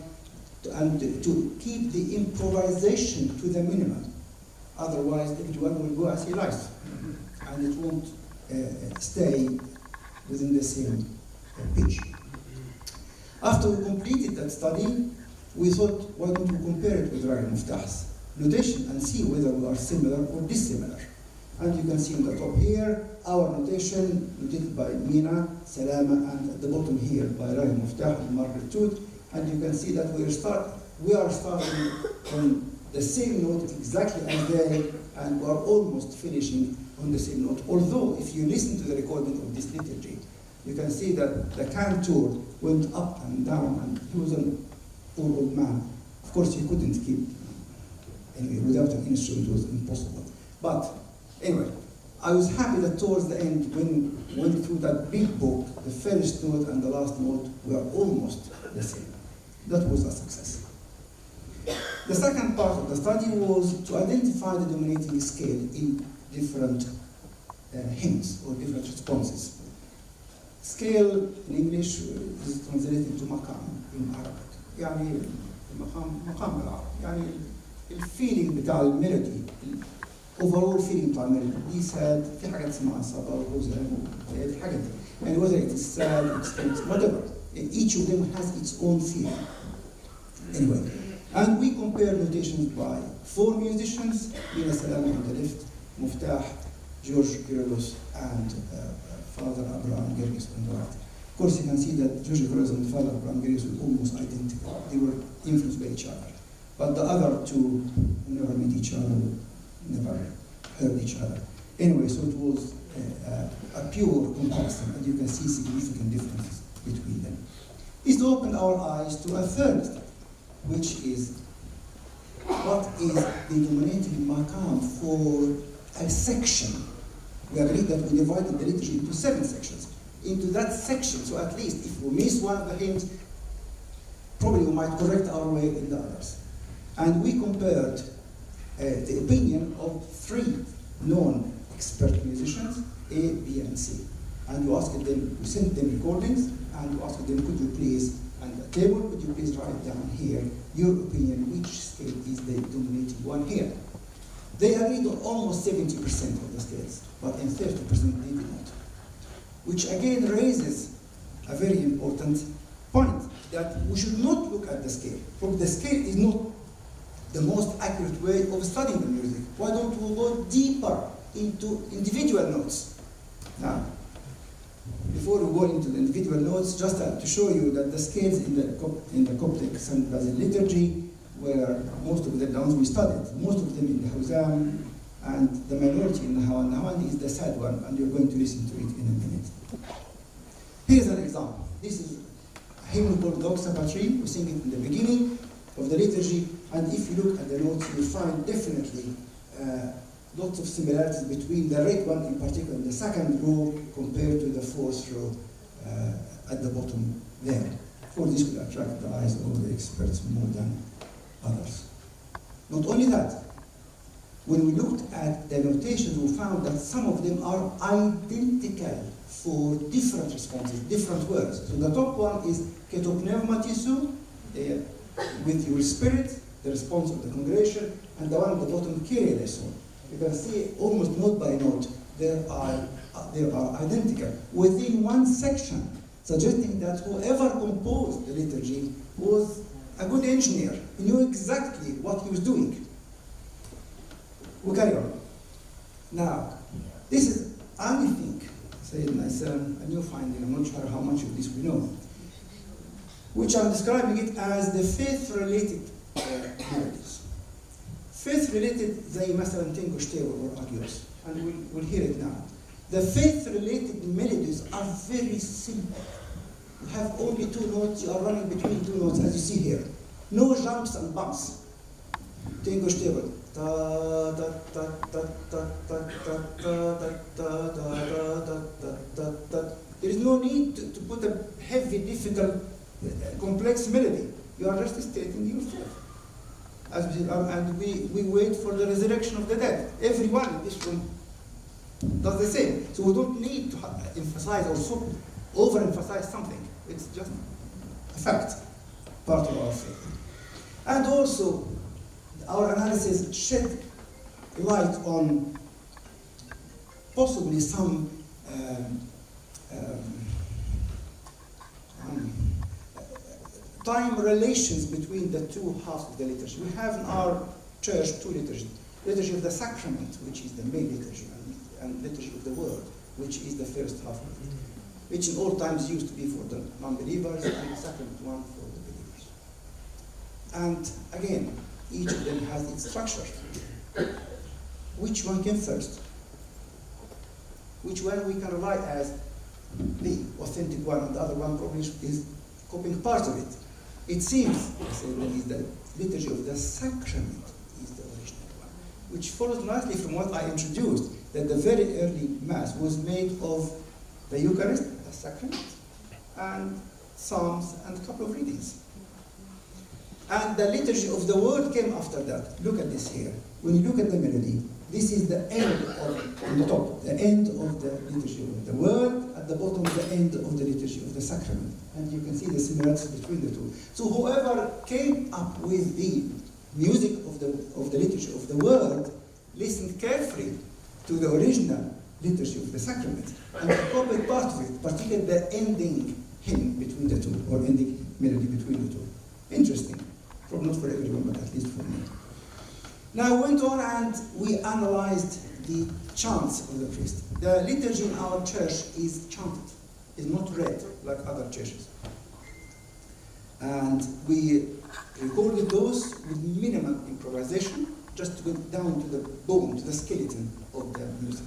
and to keep the improvisation to the minimum. Otherwise, everyone will go as he likes, and it won't stay within the same pitch. After we completed that study, we thought, why don't we compare it with Rahim Muftah's notation and see whether we are similar or dissimilar. And you can see on the top here, our notation, notated by Mina, Salama, and at the bottom here by Rahim Muftah and Margaret Toot. And you can see that we are starting on the same note exactly as they, and we are almost finishing on the same note. Although, if you listen to the recording of this liturgy, you can see that the cantor went up and down, and he was an old man. Of course, he couldn't keep, anyway, without an instrument, it was impossible. But anyway, I was happy that towards the end, when we went through that big book, the first note and the last note were almost the same. That was a success. The second part of the study was to identify the dominating scale in different hymns or different responses. Scale in English is translated to maqam in Arabic. يعني مقام بالعربي. يعني الفيلينج بتاع الميلودي overall feeling بتاع الميلودي. دي sad، في حاجات اسمها صبر وحزن وفي حاجات يعني whether it is sad, it's whatever. Each of them has its own feeling. Anyway, and we compare notations by 4 musicians, Mina Salama on the left, Muftah, George Kyrillos, and Father Abraham Gergis on the right. Of course, you can see that George Kyrillos and Father Abraham Gergis were almost identical. They were influenced by each other. But the other two never met each other, never heard each other. Anyway, so it was a pure comparison, and you can see significant differences between them. This opened our eyes to a third study, which is what is the dominating maqam for a section. We agreed that we divided the liturgy into 7 sections. Into that section, so at least if we miss one of the hymns, probably we might correct our way in the others. And we compared the opinion of 3 known expert musicians, A, B, and C. And we asked them, we sent them recordings, and we asked them, could you please, and a table, could you please write down here your opinion, which scale is the dominating one here? They agreed on almost 70% of the scales, but in 30% they did not. Which again raises a very important point, that we should not look at the scale. For the scale is not the most accurate way of studying the music. Why don't we go deeper into individual notes? Now, before we go into the individual notes, just to show you that the scales in the Coptic St. Basil liturgy were most of the ones we studied, most of them in the Huzam, and the minority in the Hawan. The Hawan is the sad one, and you're going to listen to it in a minute. Here's an example. This is a hymn called Doxa Patri. We sing it in the beginning of the liturgy, and if you look at the notes, you'll find definitely lots of similarities between the red one in particular, in the second row, compared to the fourth row at the bottom there. For this will attract the eyes of the experts more than others. Not only that, when we looked at the notations, we found that some of them are identical for different responses, different words. So the top one is ketopneumatisu, with your spirit, the response of the congregation, and the one at the bottom, kyrieleison. You can see almost note by note, they are identical within one section, suggesting that whoever composed the liturgy was a good engineer. He knew exactly what he was doing. We carry on. Now, this is, I think, say in my sermon, a new finding, I'm not sure how much of this we know, which I'm describing it as the faith-related melodies. Faith-related, زي مثلا تنجو شتيور or agios, and we'll hear it now. The faith-related melodies are very simple. You have only 2 notes, you are running between 2 notes, as you see here. No jumps and bumps. Tengo stable. There is no need to put a heavy, difficult, complex melody. You are just stating yourself. As we, and we wait for the resurrection of the dead. Everyone in this room does the same. So we don't need to emphasize or overemphasize something. It's just a fact, part of our faith. And also, our analysis shed light on possibly some time relations between the 2 halves of the liturgy. We have in our church 2 liturgies. Liturgy of the sacrament, which is the main liturgy, and liturgy of the word, which is the first half of it, which in old times used to be for the non-believers, and the second one for the believers. And again, each of them has its structure. Which one came first? Which one we can rely as the authentic one, and the other one probably is copying part of it. It seems, the liturgy of the sacrament is the original one, which follows nicely from what I introduced, that the very early Mass was made of the Eucharist, the sacrament, and Psalms, and a couple of readings. And the liturgy of the word came after that. Look at this here. When you look at the melody, this is the end of, on the top, the end of the liturgy of the word, at the bottom, the end of the liturgy of the sacrament. And you can see the similarities between the 2. So whoever came up with the music of the liturgy of the word listened carefully to the original liturgy of the sacrament and copied part of it, particularly the ending hymn between the 2, or ending melody between the 2. Interesting. Probably not for everyone, but at least for me. Now we went on and we analyzed the chants of the priest. The liturgy in our church is chanted, is not read like other churches. And we recorded those with minimal improvisation, just to go down to the bone, to the skeleton of the music.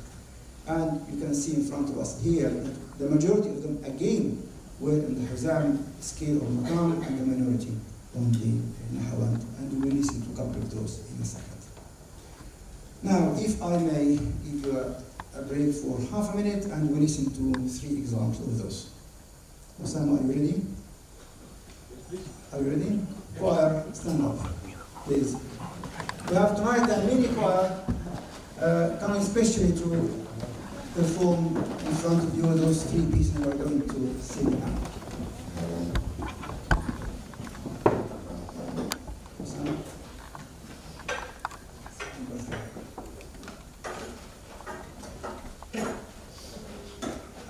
And you can see in front of us here, the majority of them again were in the Huzam scale of Maqam, and the minority on the Nahawand. And we will listen to a couple of those in a second. Now, if I may give you a break for half a minute, and we listen to 3 examples of those. Osama, are you ready? Are you ready? Choir, stand up. please. We have tonight a mini choir coming especially to perform in front of you those three pieces we're going to sing now.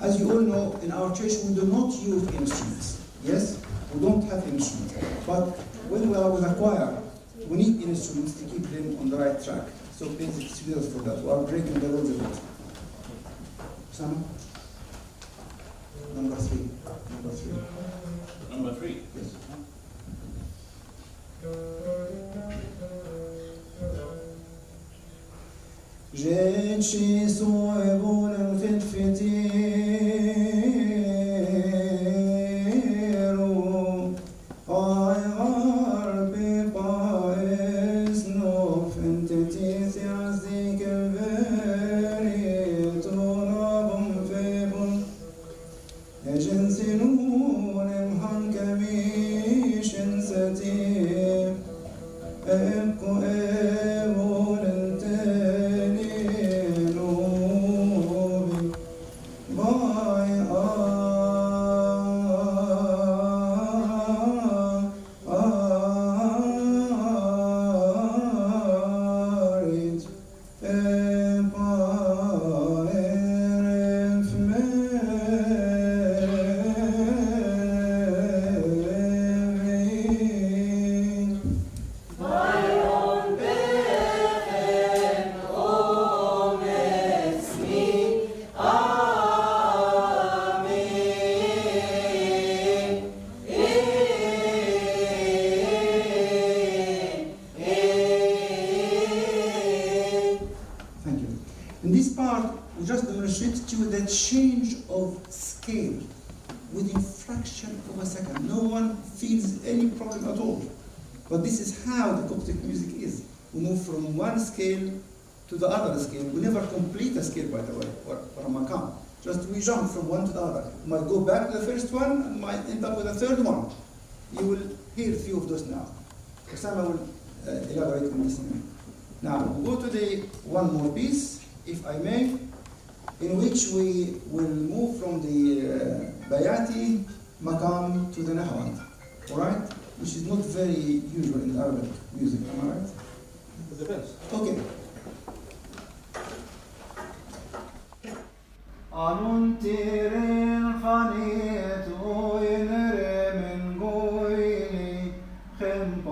As you all know, in our church we do not use instruments. Yes? We don't have instruments. But when we are with a choir, we need instruments to keep them on the right track. So please excuse us for that. We are breaking the rules a bit. Sam? Number three. Number three. Number three. Yes. Gente sua buona fetfetero ayar pepa es no fentetias de que veri tonabum febum ejensinun hankamish insati eko evon change of scale within fraction of a second. No one feels any problem at all. But this is how the Coptic music is. We move from one scale to the other scale. We never complete a scale, by the way, or a makam. Just we jump from one to the other. We might go back to the first one and might end up with a third one. You will hear a few of those now. Osama will elaborate on this now. Now, we'll go to the one more piece, if I may, in which we will move from the Bayati Makam to the Nahawand, all right? Which is not very usual in Arabic music, am I right? It depends. Okay. Anun tirin khanietu inre min goili khim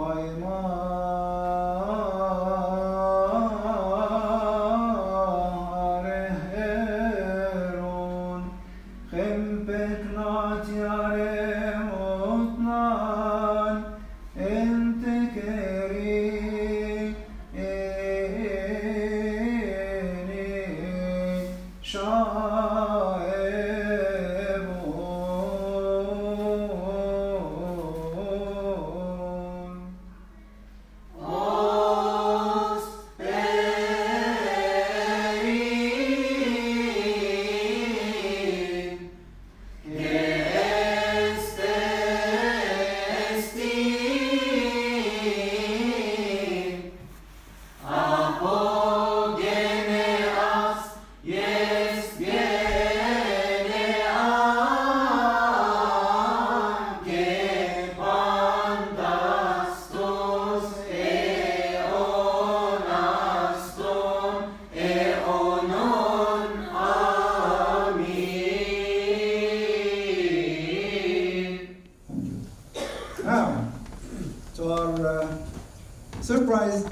surprise,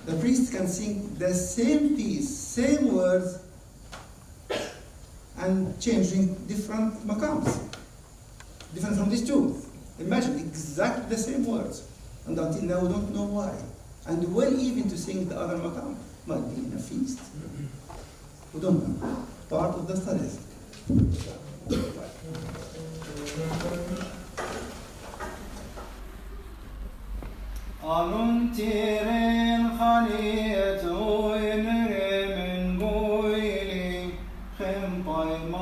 the priest can sing the same piece, same words, and changing different makams, different from these two. Imagine exactly the same words, and until now we don't know why. And well, even to sing the other makam might be in a feast. We don't know. Part of the studies. Anun tirin khanietu inre min goili khim paymareheron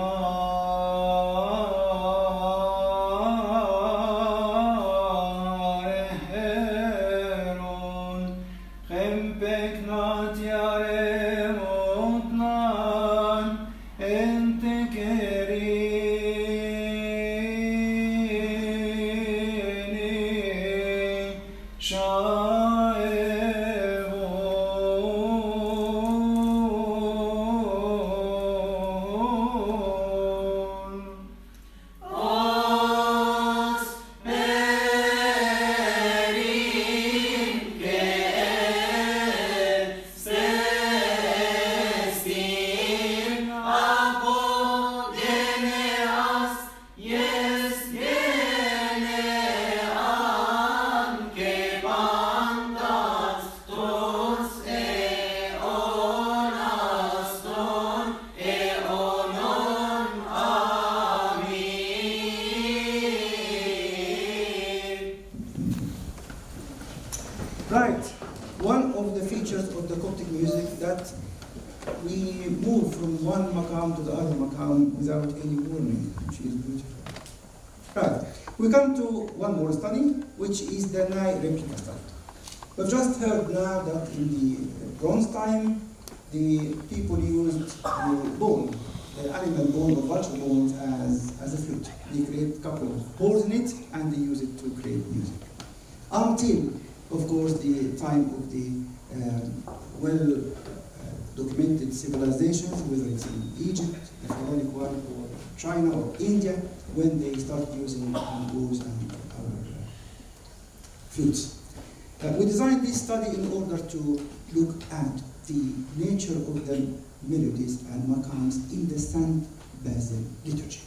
Right. One of the features of the Coptic music that we move from one maqam to the other maqam without any warning, which is beautiful. Right. We come to one more study, which is the Nai replica study. We've just heard now that in the Bronze time, the people used the bone, the animal bone or vulture bones as a flute. They create a couple of holes in it and they use it to create music. Until, of course, the time of the well-documented civilizations, whether it's in Egypt, the Pharaonic one, or China or India, when they start using bongos and other flutes. We designed this study in order to look at the nature of the melodies and maqams in the St. Basil liturgy,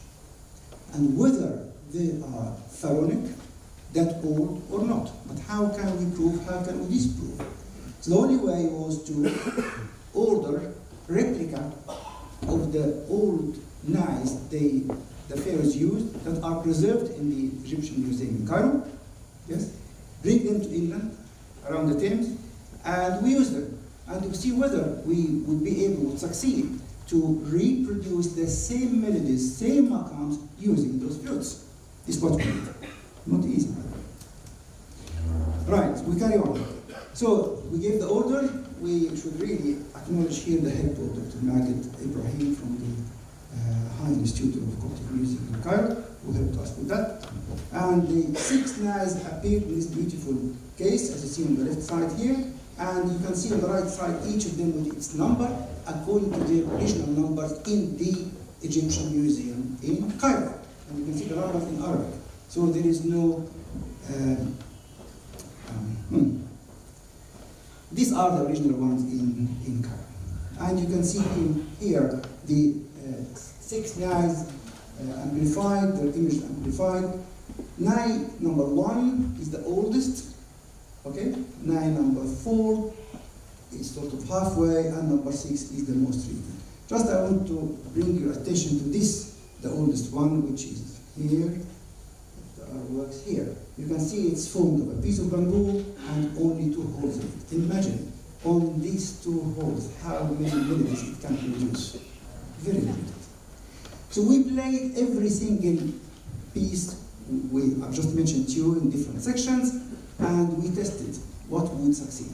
and whether they are pharaonic, that old or not. But how can we prove, how can we disprove? So the only way was to order replica of the old knives the pharaohs used that are preserved in the Egyptian Museum in Cairo. Yes, bring them to England, around the Thames, and we use them, and to see whether we would be able to succeed to reproduce the same melodies, same maqams using those flutes. This is what we did. Not easy. Right, we carry on. So we gave the order. We should really acknowledge here the help of Dr. Magid Ibrahim from the High Institute of Coptic Music in Cairo, who helped us with that. And the 6 knives appeared in this beautiful case, as you see on the left side here. And you can see on the right side each of them with its number according to their original numbers in the Egyptian Museum in Cairo. And you can see the numbers in Arabic. So there is no these are the original ones in Cairo. And you can see here the 6 knives amplified, their image amplified. Nai number 1 is the oldest, okay? Nai number 4 is sort of halfway, and number 6 is the most recent. Just I want to bring your attention to this, the oldest one, which is here. Works here. You can see it's formed of a piece of bamboo and only 2 holes in it. Imagine on these 2 holes how many melodies it can produce. Very limited. So we played every single piece I've just mentioned to you in different sections, and we tested what would succeed.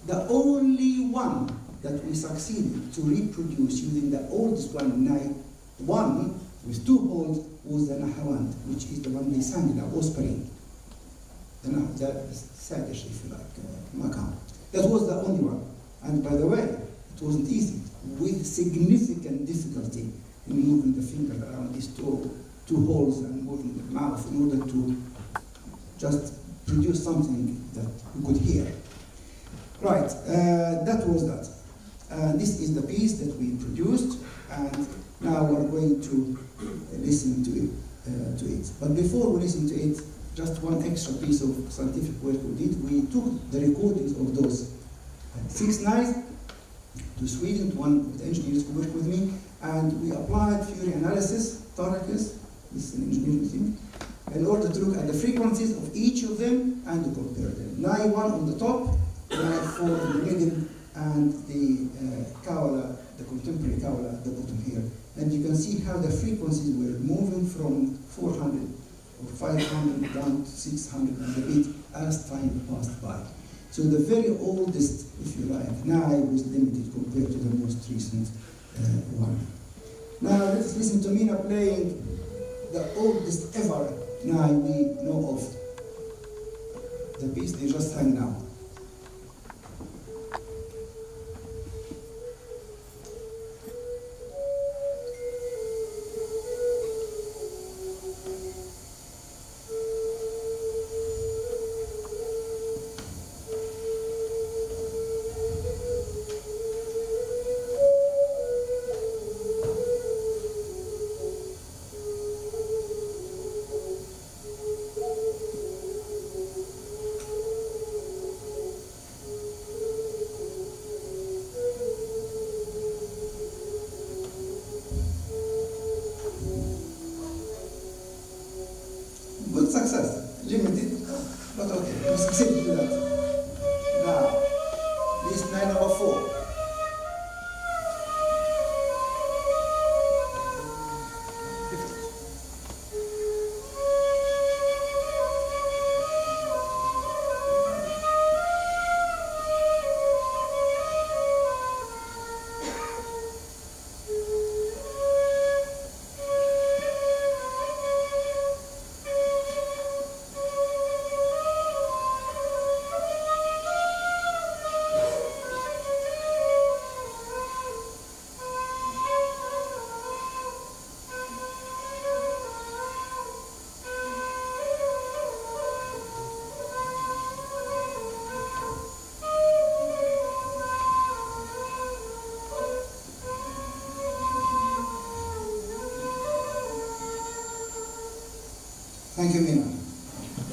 The only one that we succeeded to reproduce using the oldest one, Nai 1, with 2 holes, was the Nahawand, which is the one they sang in the Osparin. The Sadish, if you like, maqam. That was the only one. And by the way, it wasn't easy, with significant difficulty in moving the finger around these two holes and moving the mouth in order to just produce something that we could hear. Right, that was that. This is the piece that we produced, and now we're going to listen to it. But before we listen to it, just one extra piece of scientific work we did. We took the recordings of those 6 knives to Sweden, to one of the engineers who worked with me, and we applied Fourier analysis, Tarakis, this is an engineering thing, in order to look at the frequencies of each of them and to compare them. Nai 1 on the top, Nai 4 in the middle, and the Kawala, the contemporary Kawala at the bottom here. And you can see how the frequencies were moving from 400 or 500 down to 600 and a bit as time passed by. So the very oldest, if you like, Nai was limited compared to the most recent one. Now let's listen to Mina playing the oldest ever Nai we know of. the piece they just sang now. Good success, limited, but okay, we succeeded with that. Now, this 9/4. Thank you, Mina.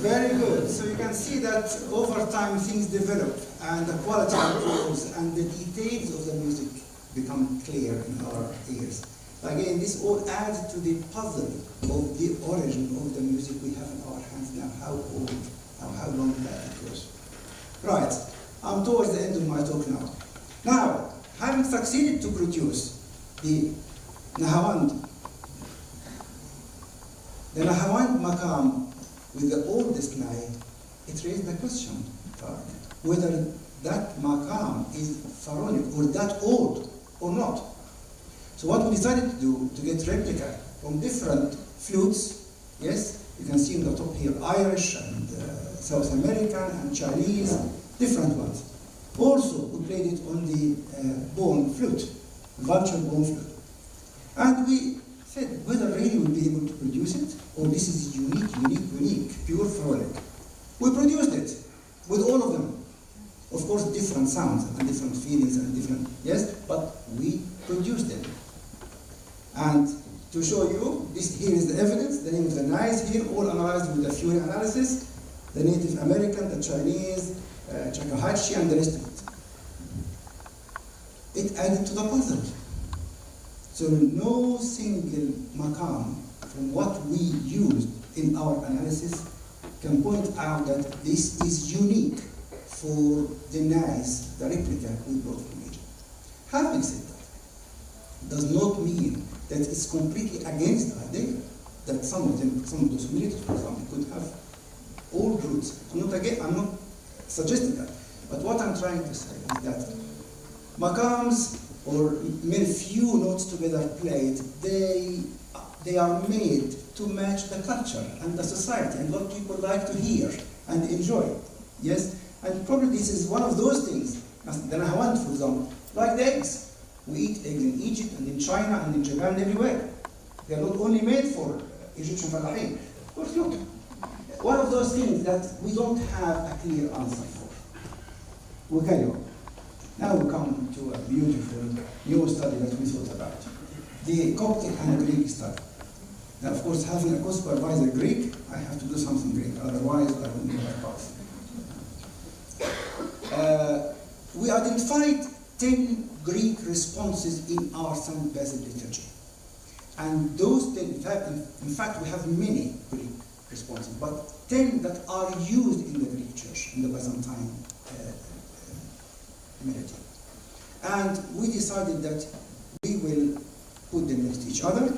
Very good. So you can see that over time things develop and the quality improves and the details of the music become clear in our ears. Again, this all adds to the puzzle of the origin of the music we have in our hands now, how old, how long that it was. Right, I'm towards the end of my talk now. Now, having succeeded to produce the Nahawand Maqam with the oldest Nai, it raised the question whether that Maqam is pharaonic or that old or not. So what we decided to do, to get replica from different flutes, yes, you can see on the top here Irish and South American and Chinese, different ones. Also, we played it on the bone flute, vulture bone flute. And we said whether really we'll be able to produce it, or this is unique, pure pharaonic. We produced it with all of them. Of course, different sounds and different feelings and different, yes, but we produced them. And to show you, this here is the evidence, the name of the Nais here, all analyzed with the Fury analysis, the Native American, the Chinese, Shakuhachi, and the rest of it. It added to the puzzle. So no single maqam from what we used in our analysis can point out that this is unique for the Nais, the replica we brought from Egypt. Having said that, does not mean that it's completely against the idea that some of those communities, for example, could have old roots. I'm not suggesting that. But what I'm trying to say is that maqams, or mere few notes together played, they are made to match the culture and the society and what people like to hear and enjoy. Yes? And probably this is one of those things. The Nahawand, for example, like the eggs. We eat eggs in Egypt and in China and in Japan and everywhere. They are not only made for Egyptian falahin. Of course, look. One of those things that we don't have a clear answer for. We carry on. Now we come to a beautiful new study that we thought about. The Coptic and Greek study. Now, of course, having a co-supervisor Greek, I have to do something Greek, otherwise I won't do my path. We identified 10 Greek responses in our St. Basil liturgy. And those 10, in fact, we have many Greek responses, but 10 that are used in the Greek church, in the Byzantine melody. And we decided that we will put them next to each other,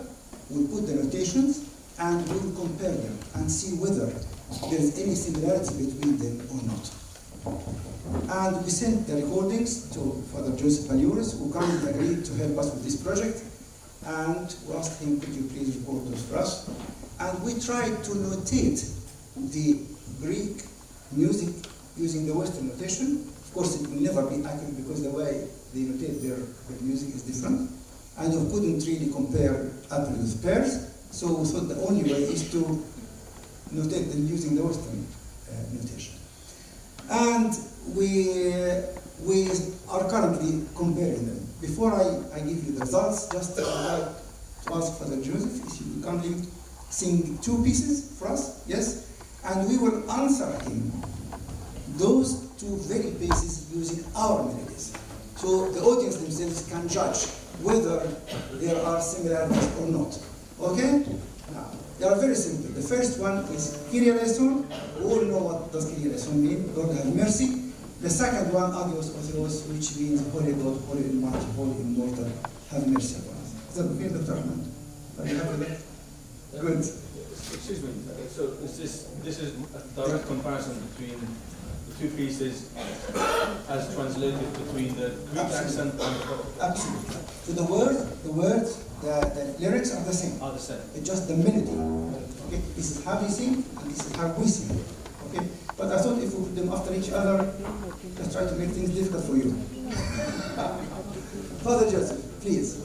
we'll put the notations, and we'll compare them and see whether there is any similarity between them or not. And we sent the recordings to Father Joseph Aluris, who kindly agreed to help us with this project, and we asked him, could you please record those for us? And we tried to notate the Greek music using the Western notation. Of course, it will never be accurate because the way they notate their music is different. And you couldn't really compare apples with pears. So we thought the only way is to notate them using the Western notation. And we are currently comparing them. Before I give you the results, just I'd like to ask Father Joseph if you will kindly sing two pieces for us, yes? And we will answer him those two very pieces using our melodies. So the audience themselves can judge whether there are similarities or not. Okay? Now, they are very simple. The first one is Kyrie eleison. We all know what does Kyrie eleison mean. Lord have mercy. The second one, Agios Otheos, which means Holy God, Holy Almighty, Holy Immortal, have mercy upon us. Is that okay, Dr. Ahmed? Are you happy with that? Good. Excuse me. So this is a direct comparison between the two pieces as translated between the Greek accent and the Absolutely. So the words, the lyrics are the same. are the same. It's just the melody. Okay, this is how we sing, and this is how we sing. Okay, but I thought if we put them after each other, let's try to make things difficult for you. Father Joseph, please.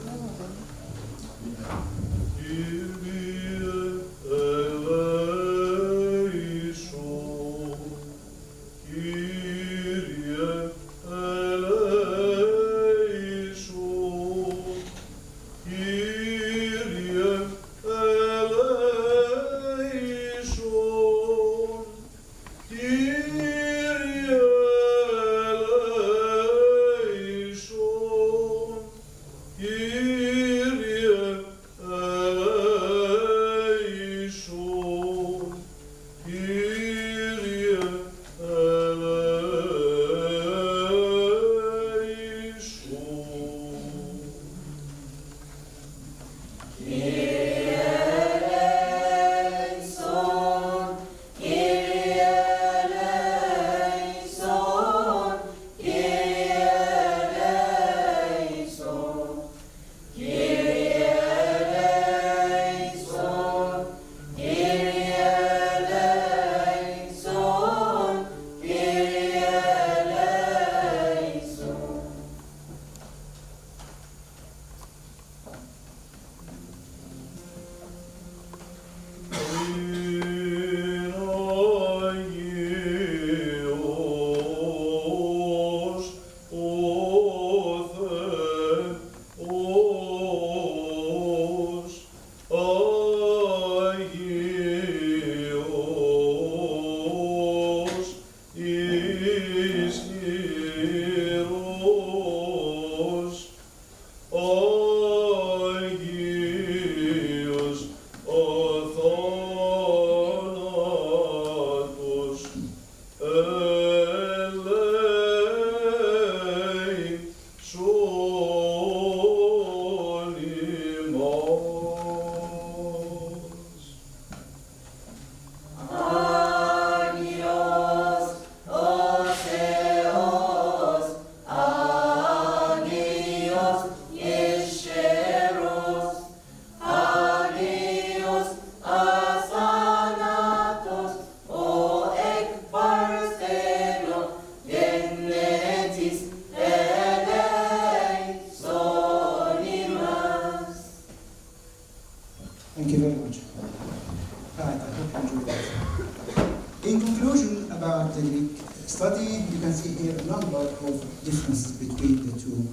Thank you very much. Right, I hope you enjoyed that. In conclusion about the Greek study, you can see here a number of differences between the two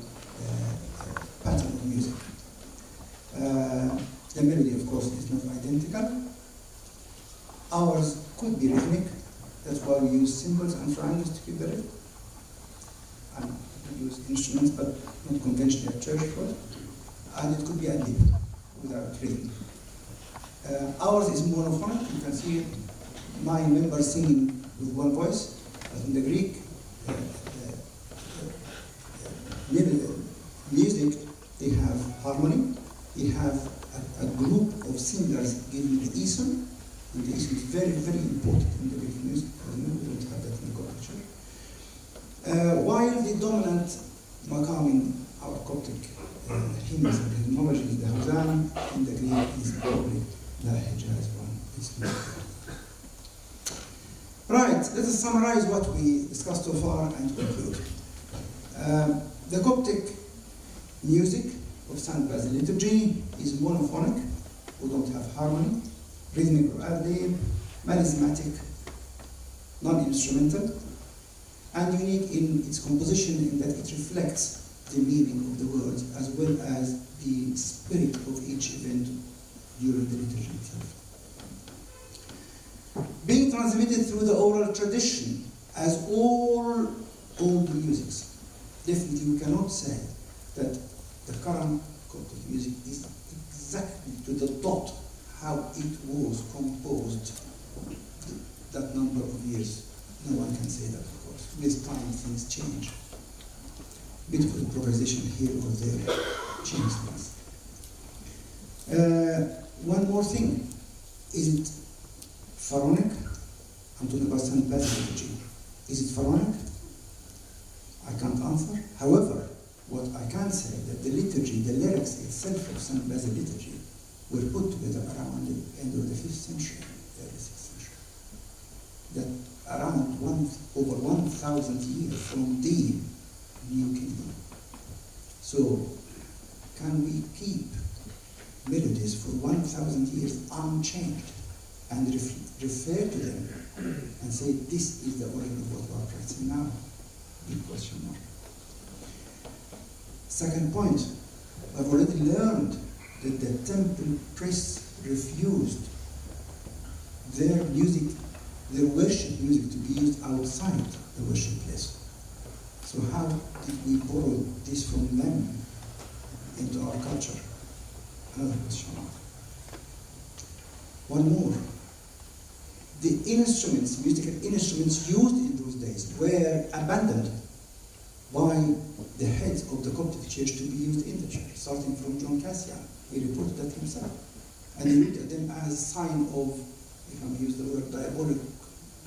patterns of music. The melody, of course, is not identical. Ours could be rhythmic. That's why we use cymbals and triangles to keep the rhythm. And we use instruments, but not conventional church chords. And it could be a dip without rhythm. Ours is monophonic. You can see my members singing with one voice. But in the Greek music, they have harmony. They have a group of singers giving the eson. And the eson is very, very important in the Greek music. We don't have that in the Coptic Church. While the dominant maqam in our Coptic hymns and hymnology is the Hosanna, in the Greek is probably the Hijaz one. Right, let us summarize what we discussed so far and conclude. The Coptic music of St. Basil liturgy is monophonic, we don't have harmony, rhythmic or ad-lib, melismatic, non-instrumental, and unique in its composition in that it reflects the meaning of the words as well as the spirit of each event during the liturgy itself. Being transmitted through the oral tradition, as all old musics, definitely we cannot say that the current Coptic music is exactly to the dot how it was composed that number of years. No one can say that, of course. With time, things change. Beautiful improvisation here or there changes things. One more thing. Is it pharaonic? I'm talking about St. Basil liturgy. Is it pharaonic? I can't answer. However, what I can say that the liturgy, the lyrics itself of St. Basil liturgy were put together around the end of the 5th century, early 6th century. That around over 1,000 years from the New Kingdom. So, can we keep melodies for 1,000 years unchanged and refer to them and say this is the origin of what we are practicing now? Big question mark. Second point, I've already learned that the temple priests refused their music, their worship music to be used outside the worship place. So how did we borrow this from them into our culture? Another question mark. One more. The instruments, musical instruments used in those days were abandoned by the heads of the Coptic Church to be used in the church, starting from John Cassian. He reported that himself. And he looked at them as a sign of, if I may use the word, diabolic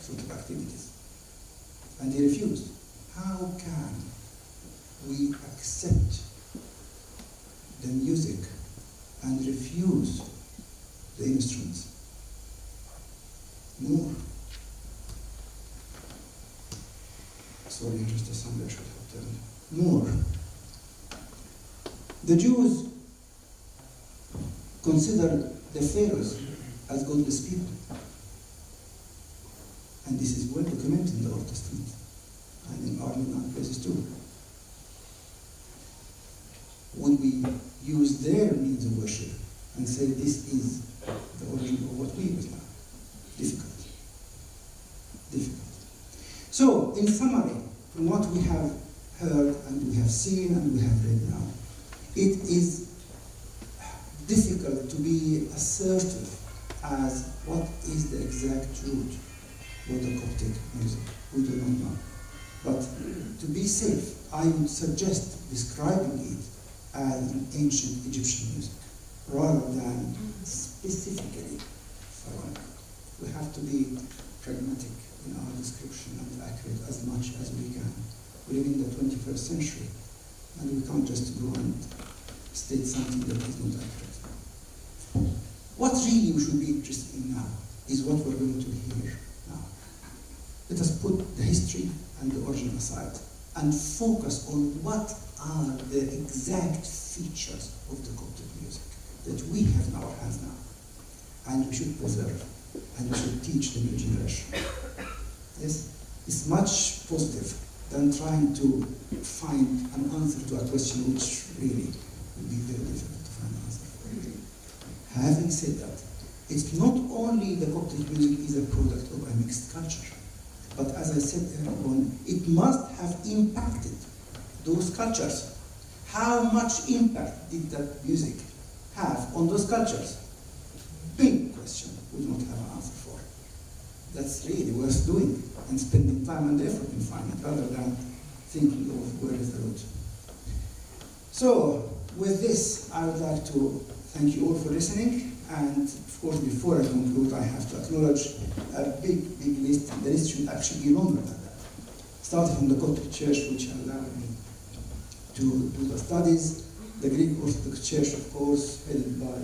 sort of activities. And he refused. How can we accept the music and refuse the instruments? More. Sorry, just a sound I should have done. More. The Jews consider the pharaohs as godless people. And this is well documented in the Old Testament and in our Middle places too. Would we use their means of worship and say this is the origin of what we use now? Difficult. Difficult. So, in summary, from what we have heard and we have seen and we have read now, it is difficult to be assertive as what is the exact root of the Coptic music. We do not know. But to be safe, I would suggest describing it as an ancient Egyptian music, rather than specifically pharaonic. We have to be pragmatic in our description and accurate as much as we can. We live in the 21st century, and we can't just go and state something that is not accurate. What really we should be interested in now is what we're going to hear now. Let us put the history and the origin aside and focus on what are the exact features of the Coptic music that we have in our hands now, and we should preserve, and we should teach the new generation. Yes, it's much positive than trying to find an answer to a question which really would be very difficult to find an answer for. Having said that, it's not only the Coptic music is a product of a mixed culture, but as I said earlier on, it must have impacted those cultures. How much impact did that music have on those cultures? Big question we don't have an answer for. That's really worth doing and spending time and effort in finding it rather than thinking of where is the root. So, with this, I would like to thank you all for listening. And of course, before I conclude, I have to acknowledge a big list. The list should actually be longer than that. Starting from the Coptic Church, which allowed me to do the studies, the Greek Orthodox Church, of course, headed by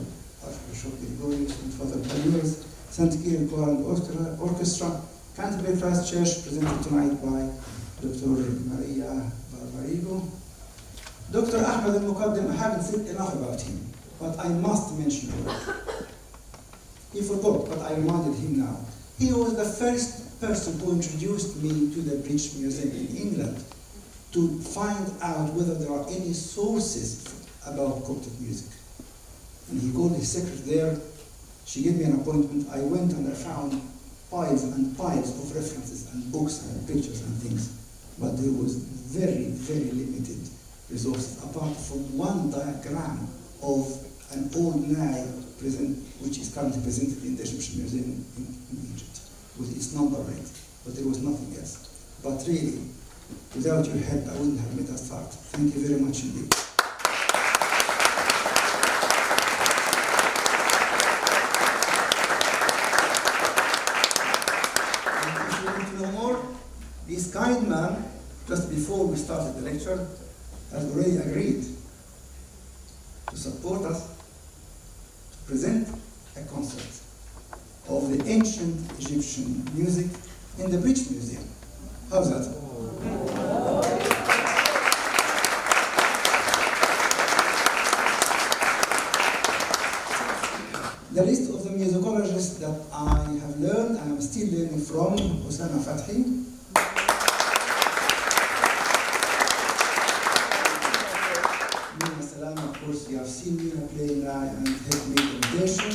Archbishop Gregorius and Father Palios, St. Kirill Choir and Orchestra, Canterbury Christ Church, presented tonight by Dr. Maria Barbarigo. Dr. Ahmed al-Muqaddim, I haven't said enough about him, but I must mention him. He forgot, but I reminded him now. He was the first person who introduced me to the British Museum in England to find out whether there are any sources about Coptic music. And he called his secretary there. She gave me an appointment. I went and I found piles and piles of references and books and pictures and things. But there was very, very limited resources, apart from one diagram of an old nag which is currently presented in the Egyptian Museum in Egypt, with its number rate. But there was nothing else. But really, without your help, I wouldn't have made a start. Thank you very much indeed. And if you want to know more, this kind man, just before we started the lecture, has already agreed to support us to present a concert of the ancient Egyptian music in the British Museum. How's that? The list of the musicologists that I have learned and I'm still learning from: Osama Fathi, of course, you have seen me play now and help me invitation.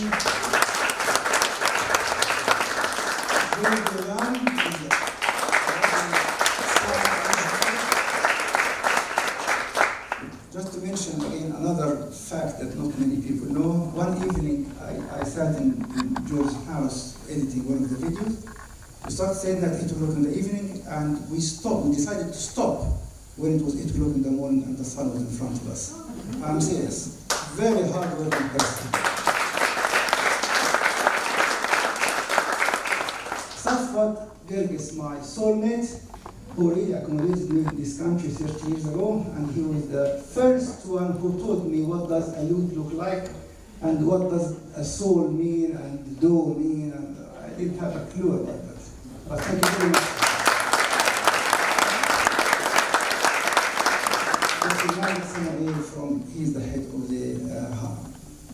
Just to mention again another fact that not many people know. One evening I sat in George's house editing one of the videos. We started saying that 8 o'clock in the evening, and we decided to stop when it was 8 o'clock in the morning and the sun was in front of us. I'm serious. Very hard-working person. Safwat Gerg is my soulmate, who really accommodated me in this country 30 years ago, and he was the first one who taught me what does a lute look like, and what does a soul mean, and do mean, and I didn't have a clue about that. But thank you very much. He's the head of the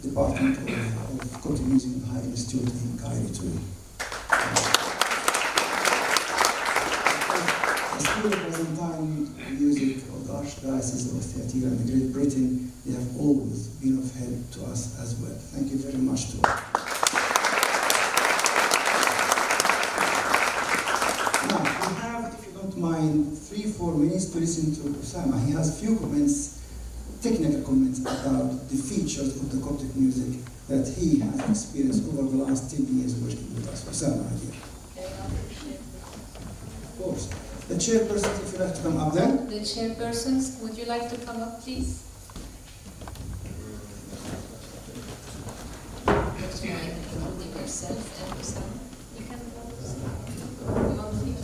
Department of Coptic Music and High Institute in Cairo, Turkey. The School of Byzantine Music of the Archdiocese of Thyatira in Great Britain, they have always been of help to us as well. Thank you very much to all. Now, we have, if you don't mind, 3-4 minutes to listen to Osama. He has a few comments, technical comments about the features of the Coptic music that he has experienced over the last 10 years working with us. Osama, here. Of course. The chairperson, if you'd like to come up there. The chairpersons, would you like to come up, please? Would you mind including yourself and Osama? You can come on, please.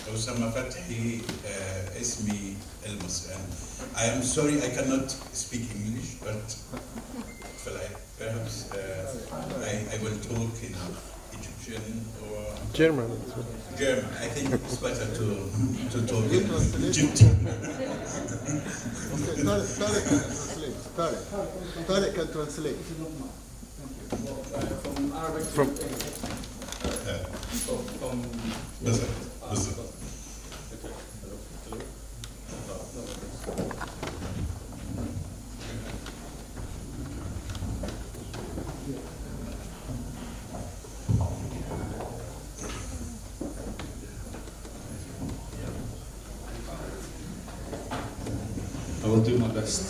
Osama Fathi, اسمي المصري. I am sorry I cannot speak English, but perhaps I will talk in Egyptian or German. German. I think it's better to talk in Egyptian. Tariq can translate. From Arabic to From بالضبط. I will do my best.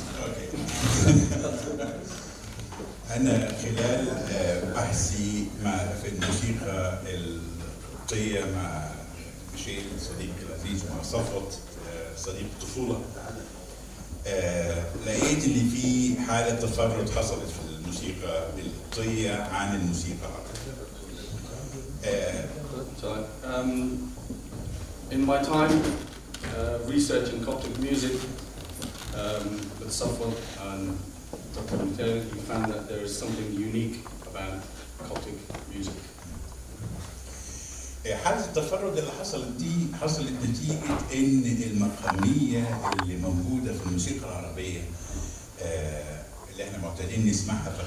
أنا خلال بحثي في الموسيقى القبطية مع ميشيل صديقي العزيز ومع صفوت صديق الطفولة، لقيت إن في حالة تفرد حصلت في الموسيقى القبطية عن الموسيقى العربية. So, in my time researching Coptic music with Safwan and Dr. Mateo, we found that there is something unique about Coptic music. حالة التفرد اللي حصلت نتيجة إن المقامية اللي موجودة في الموسيقى العربية اللي احنا معتادين نسمعها في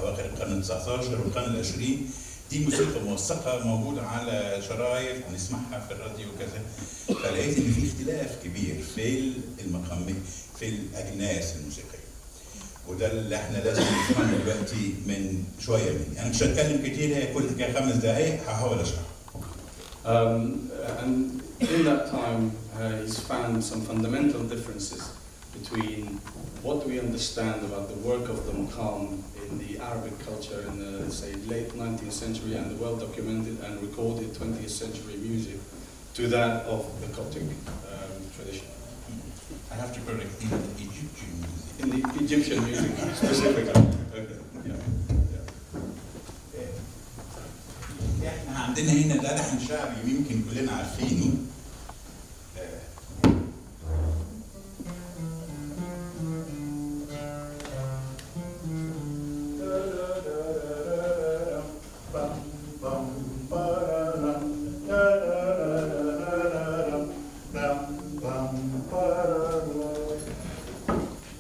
أواخر القرن 19 والقرن العشرين، دي موسيقى موثقة موجودة على شرايط نسمعها في الراديو وكذا، فلقيت إن في اختلاف كبير في المقامية في الأجناس الموسيقية، وده اللي احنا لازم نفهمه دلوقتي من شوية مني. أنا مش هتكلم كتير، هي كل 5 دقايق هحاول أشرح. And in that time, he's found some fundamental differences between what we understand about the work of the maqam in the Arabic culture in the, say, late 19th century and the well-documented and recorded 20th century music to that of the Coptic tradition. I have to correct in the Egyptian music. In the Egyptian music specifically. احنا عندنا هنا ده لحن شعبي يمكن كلنا عارفينه.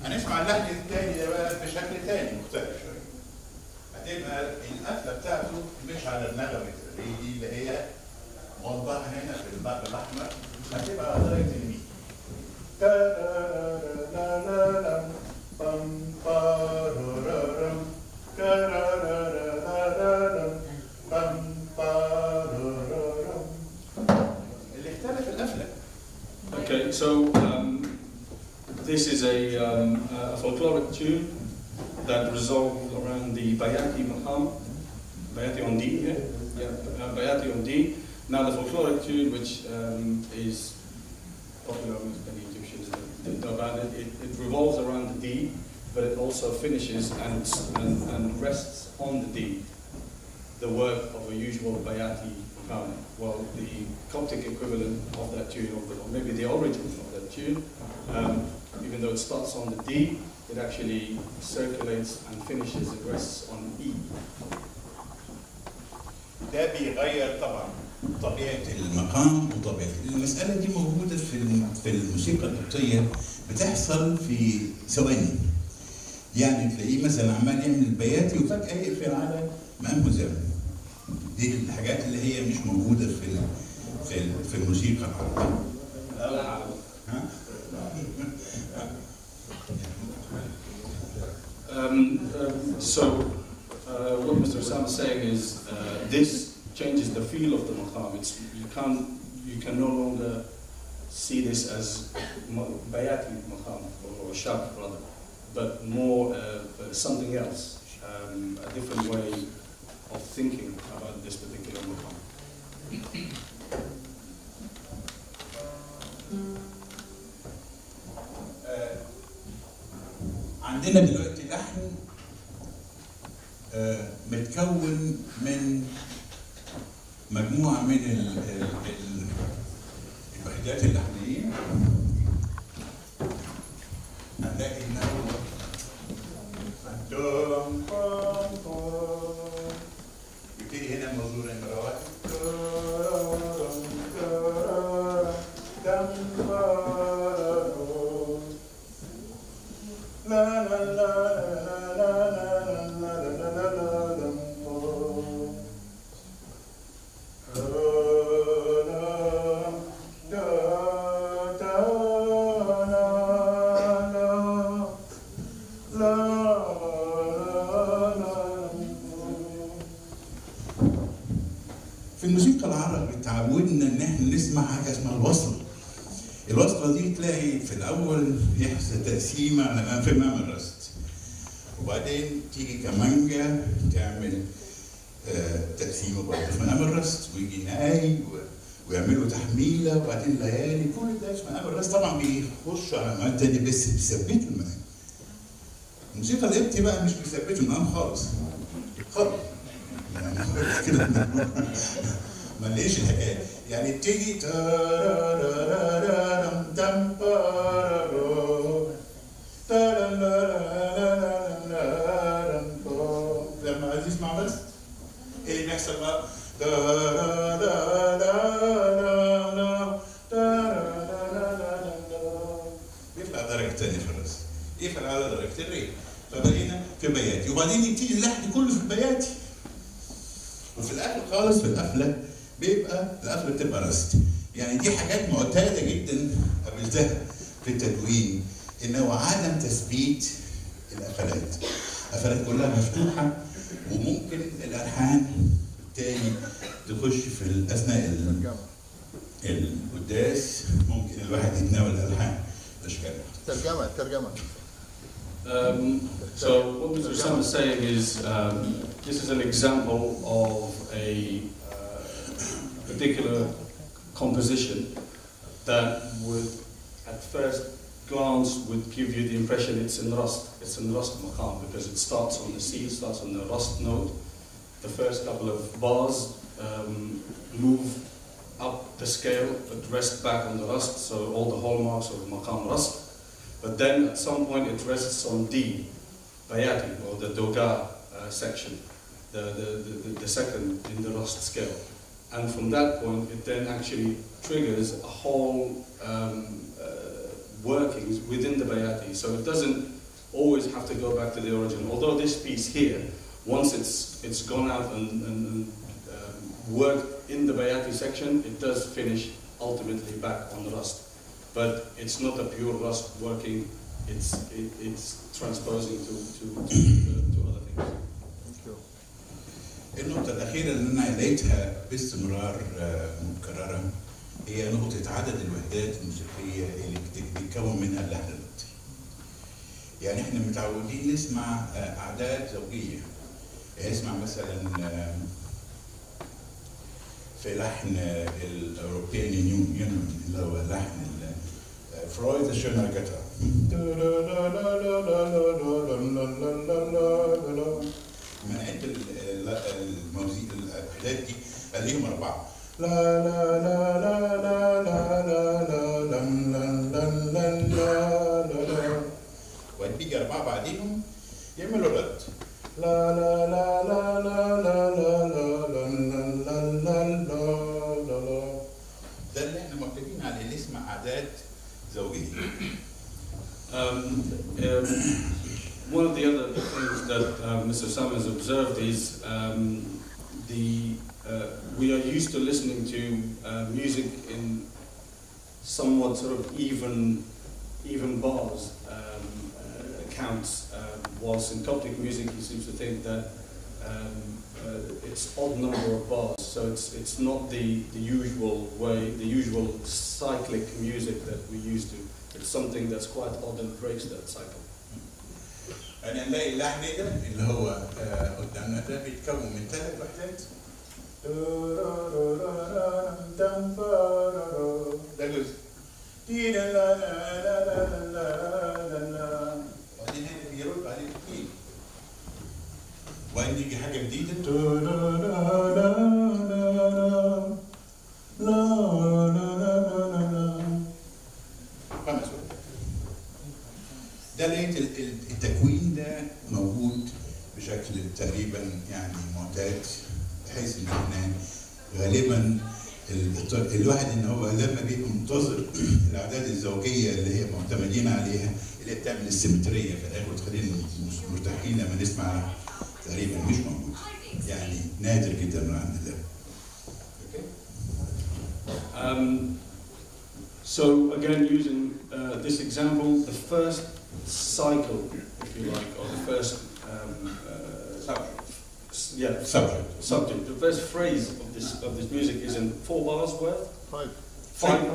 هنسمع اللحن الثاني ده بقى بشكل ثاني مختلف شويه. هتبقى القفله بتاعته مش على النغمه دي اللي هي موضحه هنا في البعد الاحمر، هتبقى على درجه المي. اللي اختلف القفله. Okay, so this is a folkloric tune that resolved around the Bayati Maqam, Bayati on D, Bayati on D. Now the folkloric tune, which is popular with many Egyptians that know about it, it revolves around the D, but it also finishes and rests on the D, the work of a usual Bayati Maqam. Well, the Coptic equivalent of that tune, or maybe the origin of that tune, even though it starts on the D, it actually circulates and finishes, it rests on E. ده بيغير طبعا طبيعة المقام وطبيعة المسألة دي موجودة في الموسيقى القبطية، بتحصل في ثواني. يعني تلاقيه مثلا عمال يعمل البياتي وفجأة يقفل على مقام مزمن. دي الحاجات اللي هي مش موجودة في الموسيقى العربية. What Mr. Osama is saying is this changes the feel of the maqam. You can no longer see this as bayati maqam or shab rather, but more something else, a different way of thinking about this particular maqam. عندنا دلوقتي لحن متكون من مجموعة من الوحدات اللحنية. هنلاقي انه يبتدي هنا الموضوع نمرة 1. في الموسيقى العربية تعودنا ان احنا نسمع حاجه اسمها الوصل. الوصله دي تلاقي في الاول يحصل تقسيمه على في امام الرصد، وبعدين تيجي كمانجا تعمل تقسيمه برضه في امام الرصد، ويجي ناي ويعملوا تحميله، وبعدين ليالي، كل ده في امام الرصد. طبعا بيخشوا على مواد تاني بس بيثبتوا المقام. الموسيقى القبطي بقى مش بيثبتوا المقام خالص خالص. ما ليش الحكايه يعني تيجي لما عايز يسمع بس ايه اللي بيحصل بقى؟ يطلع درجه ثانيه في الرأس، يقفل على درجه الري، فبقينا في بياتي، وبعدين يبتدي اللحن كله في البياتي. وفي الاخر خالص في القفله بتبقى رست. يعني دي حاجات معتاده جدا قابلتها في التدوين، انه عدم تثبيت القفلات. القفلات كلها مفتوحه، وممكن الالحان تاني تخش في اثناء القداس، ممكن الواحد يتناول الالحان اشكالها. ترجمه. So what Mr. Sam is saying is this is an example of a particular composition that would, at first glance, would give you the impression it's in Rast. It's in Rast Maqam because it starts on the C, it starts on the Rast note. The first couple of bars move up the scale but rest back on the Rast, so all the hallmarks of Maqam Rast. But then at some point it rests on D, Bayati, or the Doga section, the second in the Rast scale. And from that point it then actually triggers a whole workings within the Bayati. So it doesn't always have to go back to the origin. Although this piece here, once it's gone out and worked in the Bayati section, it does finish ultimately back on the Rast. But it's not a pure Rast working, it's transposing to other things. النقطة الأخيرة اللي أنا لقيتها باستمرار مكررة هي نقطة عدد الوحدات الموسيقية اللي بيتكون منها اللحن النقطي. يعني احنا متعودين نسمع أعداد زوجية. اسمع مثلا في لحن الأوروبيان يونيون اللي هو لحن فرويد الشونر جاتر. من عند الموسيقى الوحدات دي خليهم أربعة. لا لا لا لا لا لا لا لا لا لا لا، وبيجي أربعة بعديهم يعملوا رد. لا لا لا لا لا لا لا لا لا لا لا. ده اللي احنا معتادين عليه، نسمع أعداد زوجية. One of the other things that Mr. Sam has observed is we are used to listening to music in somewhat sort of even bars, counts, whilst in Coptic music he seems to think that it's odd number of bars, so it's not the usual way, the usual cyclic music that we used to. It's something that's quite odd and breaks that cycle. أنا نلاقي اللحن ده اللي هو قدامنا ده بيتكون من 3 وحدات. ده جزء. وبعدين هنا بيرد عليه 2. وبعدين يجي حاجة جديدة. ده لقيت التكوين ده موجود بشكل تقريبا يعني معتاد، بحيث ان احنا غالبا الواحد ان هو لما بيبقى منتظر الاعداد الزوجيه اللي هي معتمدين عليها، اللي هي بتعمل السيمتريه في الاخر وتخلينا مرتاحين لما نسمع، تقريبا مش موجود، يعني نادر جدا من عند الله. So again, using this example, the first cycle, if you like, or the first subject. The first phrase of this music is in 4 bars worth. 5.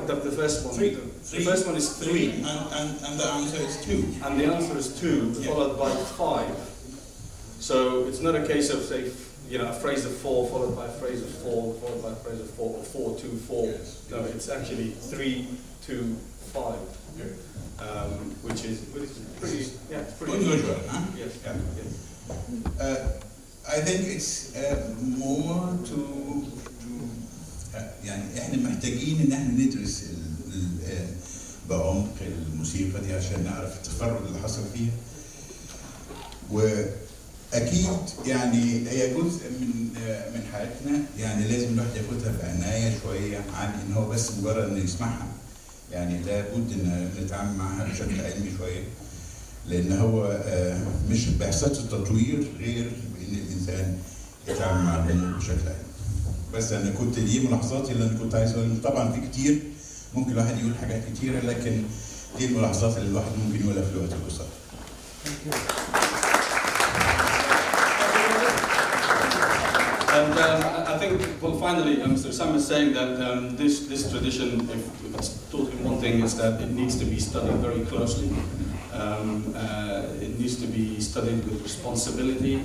The first one. 3. The first one is 3, and the answer is 2. And the answer is 2, followed by 5. So it's not a case of say, a phrase of 4 followed by a phrase of 4 followed by a phrase of 4 or 4 2 4. Yes. No, it's actually 3 2 5. Which is pretty, it's pretty unusual, huh? Yes. Yeah. Yes. I think it's more to بعمق الموسيقى دي عشان نعرف التفرد اللي حصل فيها. واكيد يعني هي جزء من حياتنا، يعني لازم الواحد ياخدها بعنايه شويه عن ان هو بس مجرد انه يسمعها. يعني لابد ان نتعامل معها بشكل علمي شويه، لان هو مش بيحصلش التطوير غير بان الانسان يتعامل مع الامور بشكل علمي. بس انا كنت دي ملاحظاتي اللي انا كنت عايز اقولها. طبعا في كتير ممكن الواحد يقول حاجات كتيره، لكن دي الملاحظات اللي الواحد ممكن يقولها في الوقت القصير. And I think, well, finally, Mr. Sam is saying that this tradition, if it's taught him one thing, is that it needs to be studied very closely. It needs to be studied with responsibility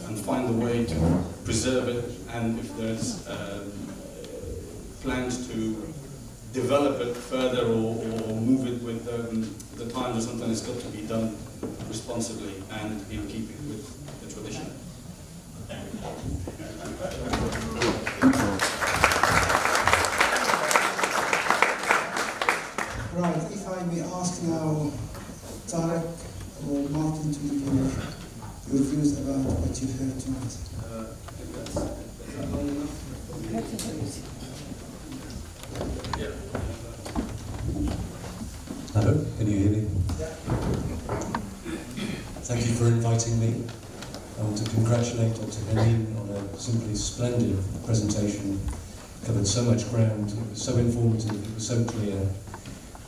and find a way to preserve it. And if there's plans to develop it further or move it with the times or something, it's got to be done responsibly and in keeping with the tradition. Right, if I may ask now Tarek or Martin to give your views about what you heard tonight. Hello, can you hear me? Thank you for inviting me. I want to congratulate Dr. Henein on a simply splendid presentation. Covered so much ground, it was so informative, it was so clear,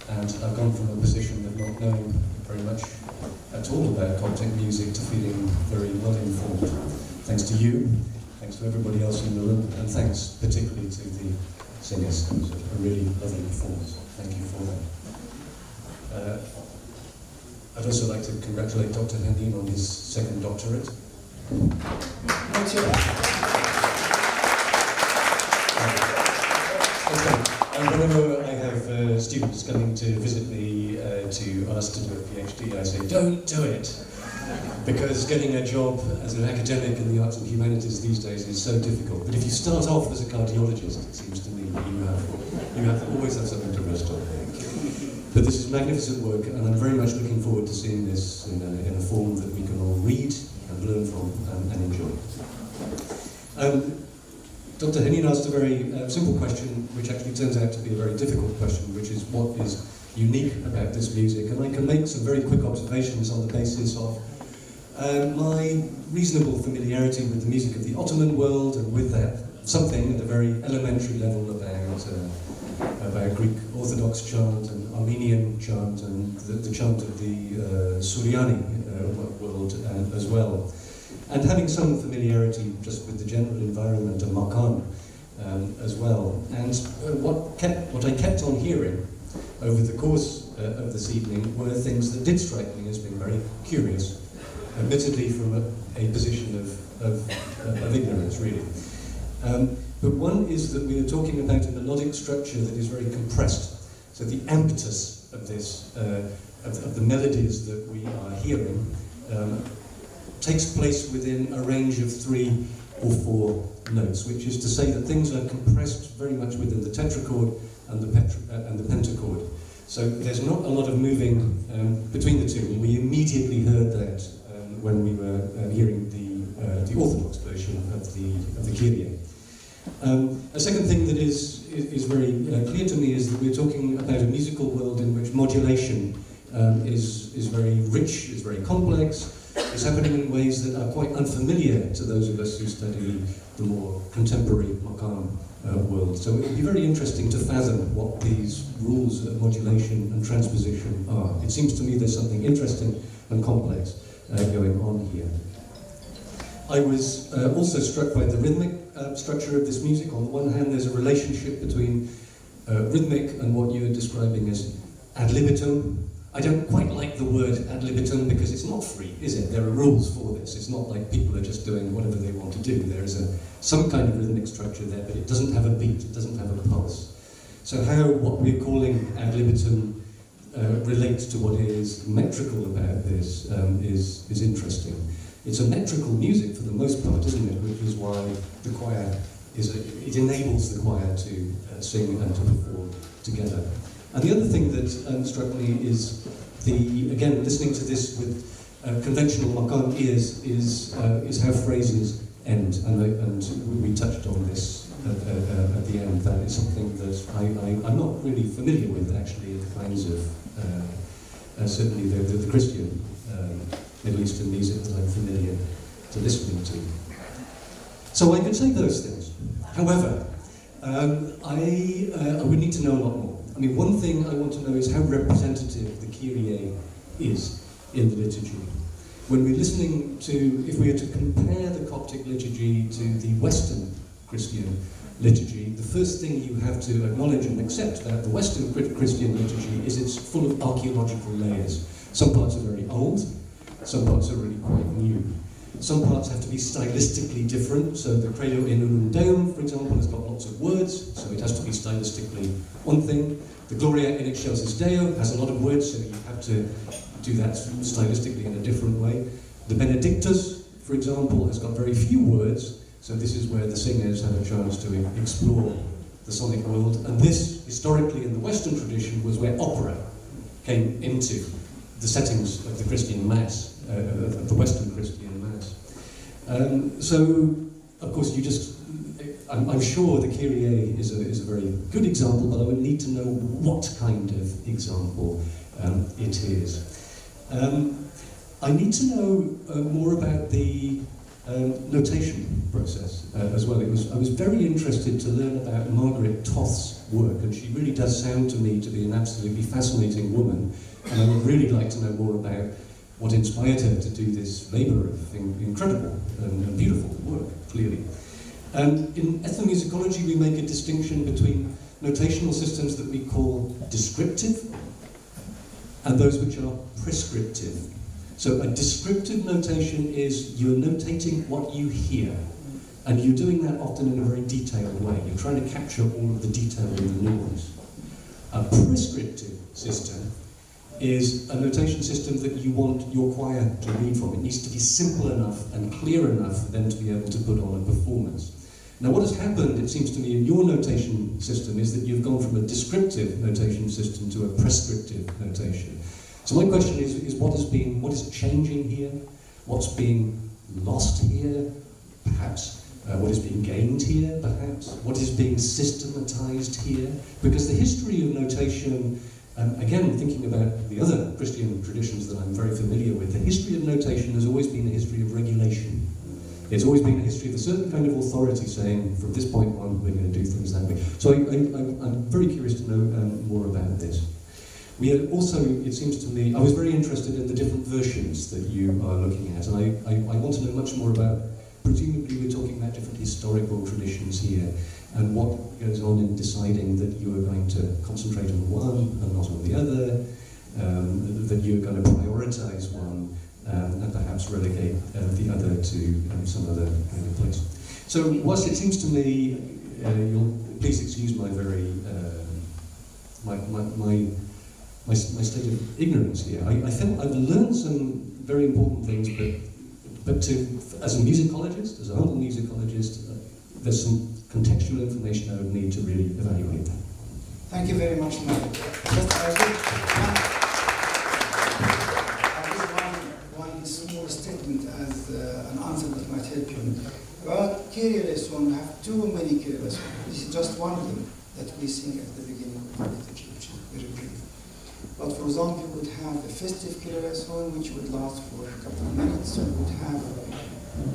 and I've gone from a position of not knowing very much at all about Coptic music to feeling very well informed. Thanks to you, thanks to everybody else in the room, and thanks particularly to the singers. It was a really lovely performance. Thank you for that. I'd also like to congratulate Dr. Henein on his second doctorate. Okay. And whenever I have students coming to visit me to ask to do a PhD, I say, don't do it! Because getting a job as an academic in the arts and humanities these days is so difficult. But if you start off as a cardiologist, it seems to me you always have something to rest on. But this is magnificent work, and I'm very much looking forward to seeing this in a form that we can all read and learn from and enjoy. Dr. Henein asked a very simple question, which actually turns out to be a very difficult question, which is what is unique about this music. And I can make some very quick observations on the basis of my reasonable familiarity with the music of the Ottoman world, and with that something at a very elementary level about Greek Orthodox chant and Armenian chant and the chant of the Suryani world as well. And having some familiarity just with the general environment of Makan as well. And what I kept on hearing over the course of this evening were things that did strike me as being very curious, admittedly from a position of ignorance, really. But one is that we are talking about a melodic structure that is very compressed. So the impetus of this, of the melodies that we are hearing, takes place within a range of 3 or 4 notes, which is to say that things are compressed very much within the tetrachord and the pentachord. So there's not a lot of moving between the two, and we immediately heard that when we were hearing the Orthodox version of the Kyrie. A second thing that is very clear to me is that we're talking about a musical world in which modulation is very rich, is very complex. It's happening in ways that are quite unfamiliar to those of us who study the more contemporary Makam world. So it would be very interesting to fathom what these rules of modulation and transposition are. It seems to me there's something interesting and complex going on here. I was also struck by the rhythmic structure of this music. On the one hand, there's a relationship between rhythmic and what you're describing as ad libitum. I don't quite like the word ad libitum because it's not free, is it? There are rules for this. It's not like people are just doing whatever they want to do. There is some kind of rhythmic structure there, but it doesn't have a beat, it doesn't have a pulse. So how what we're calling ad libitum relates to what is metrical about this is interesting. It's a metrical music for the most part, isn't it? Which is why the choir it enables the choir to sing and to perform together. And the other thing that struck me is again, listening to this with conventional maqam ears is how phrases end, and we touched on this at the end. That is something that I'm not really familiar with, actually, the kinds of certainly the Christian Middle Eastern music that I'm familiar to listening to. So I could say those things. However, I would need to know a lot more. I mean, one thing I want to know is how representative the Kyrie is in the liturgy. When we're listening to, if we are to compare the Coptic liturgy to the Western Christian liturgy, the first thing you have to acknowledge and accept about the Western Christian liturgy is it's full of archaeological layers. Some parts are very old, some parts are really quite new. Some parts have to be stylistically different, so the Credo in Unum Deum, for example, has got lots of words, so it has to be stylistically one thing. The Gloria in Excelsis Deo has a lot of words, so you have to do that stylistically in a different way. The Benedictus, for example, has got very few words, so this is where the singers have a chance to explore the sonic world. And this, historically in the Western tradition, was where opera came into the settings of the Christian Mass, of the Western Christian Mass. So, of course, I'm sure the Kyrie is a very good example, but I would need to know what kind of example it is. I need to know more about the notation process as well. I was very interested to learn about Margaret Toth's work, and she really does sound to me to be an absolutely fascinating woman, and I would really like to know more about what inspired her to do this labour of incredible and beautiful work, clearly. In ethnomusicology, we make a distinction between notational systems that we call descriptive and those which are prescriptive. So a descriptive notation is you're notating what you hear, and you're doing that often in a very detailed way. You're trying to capture all of the detail and the nuance. A prescriptive system is a notation system that you want your choir to read from. It needs to be simple enough and clear enough for them to be able to put on a performance. Now, what has happened, it seems to me, in your notation system is that you've gone from a descriptive notation system to a prescriptive notation. So my question is what is changing here? What's being lost here, perhaps? What is being gained here, perhaps? What is being systematized here? Because the history of notation, again, thinking about the other Christian traditions that I'm very familiar with, the history of notation has always been a history of regulation. It's always been a history of a certain kind of authority saying, from this point on, we're going to do things that way. So I'm very curious to know more about this. We had also, it seems to me, I was very interested in the different versions that you are looking at, and I want to know much more about, presumably we're talking about different historical traditions here, and what goes on in deciding that you are going to concentrate on one and not on the other, that you're going to prioritize one, and perhaps relegate the other to some other kind of place. So, whilst it seems to me, please excuse my very my state of ignorance here. I feel I've learned some very important things, but as a musicologist, as a humble musicologist, there's some contextual information I would need to really evaluate that. Thank you very much, Mark. One small statement as an answer that might help you. About Kyrie eleison, we have too many Kyrie eleison. This is just one of them that we sing at the beginning of the liturgy, which is very brief. But for example, you would have a festive Kyrie eleison, which would last for a couple of minutes. You would have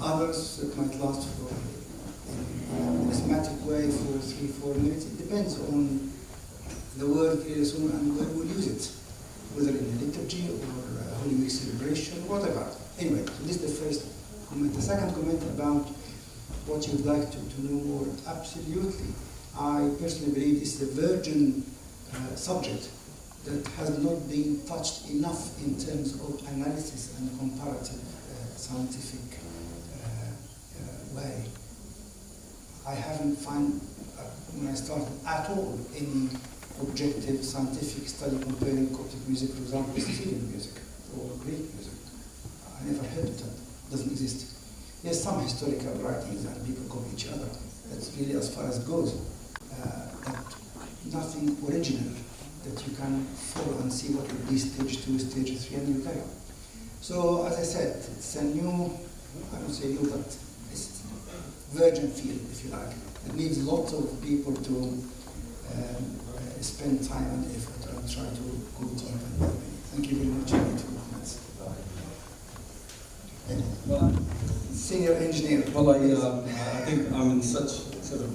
others that might last for in a systematic way for 3-4 minutes. It depends on the word Kyrie eleison and where we'll use it, whether in a liturgy or a Holy Week celebration, whatever. Anyway, so this is the first comment. The second comment about what you'd like to know more. Absolutely. I personally believe this is a virgin subject that has not been touched enough in terms of analysis and comparative scientific way. I haven't found, when I started at all, any objective scientific study comparing Coptic music, for example, with Syrian music or Greek music. I never heard of that. It doesn't exist. There's some historical writings and people copy each other. That's really as far as it goes. That nothing original that you can follow and see what will be stage 2, stage 3, and you carry on. So, as I said, it's a new, I would say new, but it's virgin field, if you like. It needs lots of people to spend time and effort and try to go deep and deep. Thank you very much for your comments. Well, Senior engineer. well, I think I'm in such sort of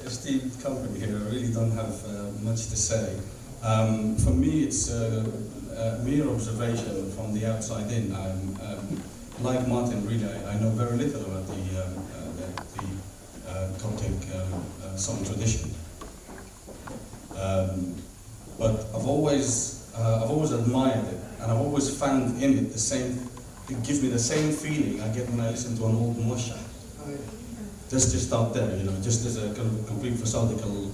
esteemed company here. I really don't have much to say. For me, it's mere observation from the outside in. Like Martin, really, I know very little about the Coptic song tradition. But I've always admired it, and I've always found in it the same. It gives me the same feeling I get when I listen to an old Moshe. Just out there, you know, just as a kind of complete facadical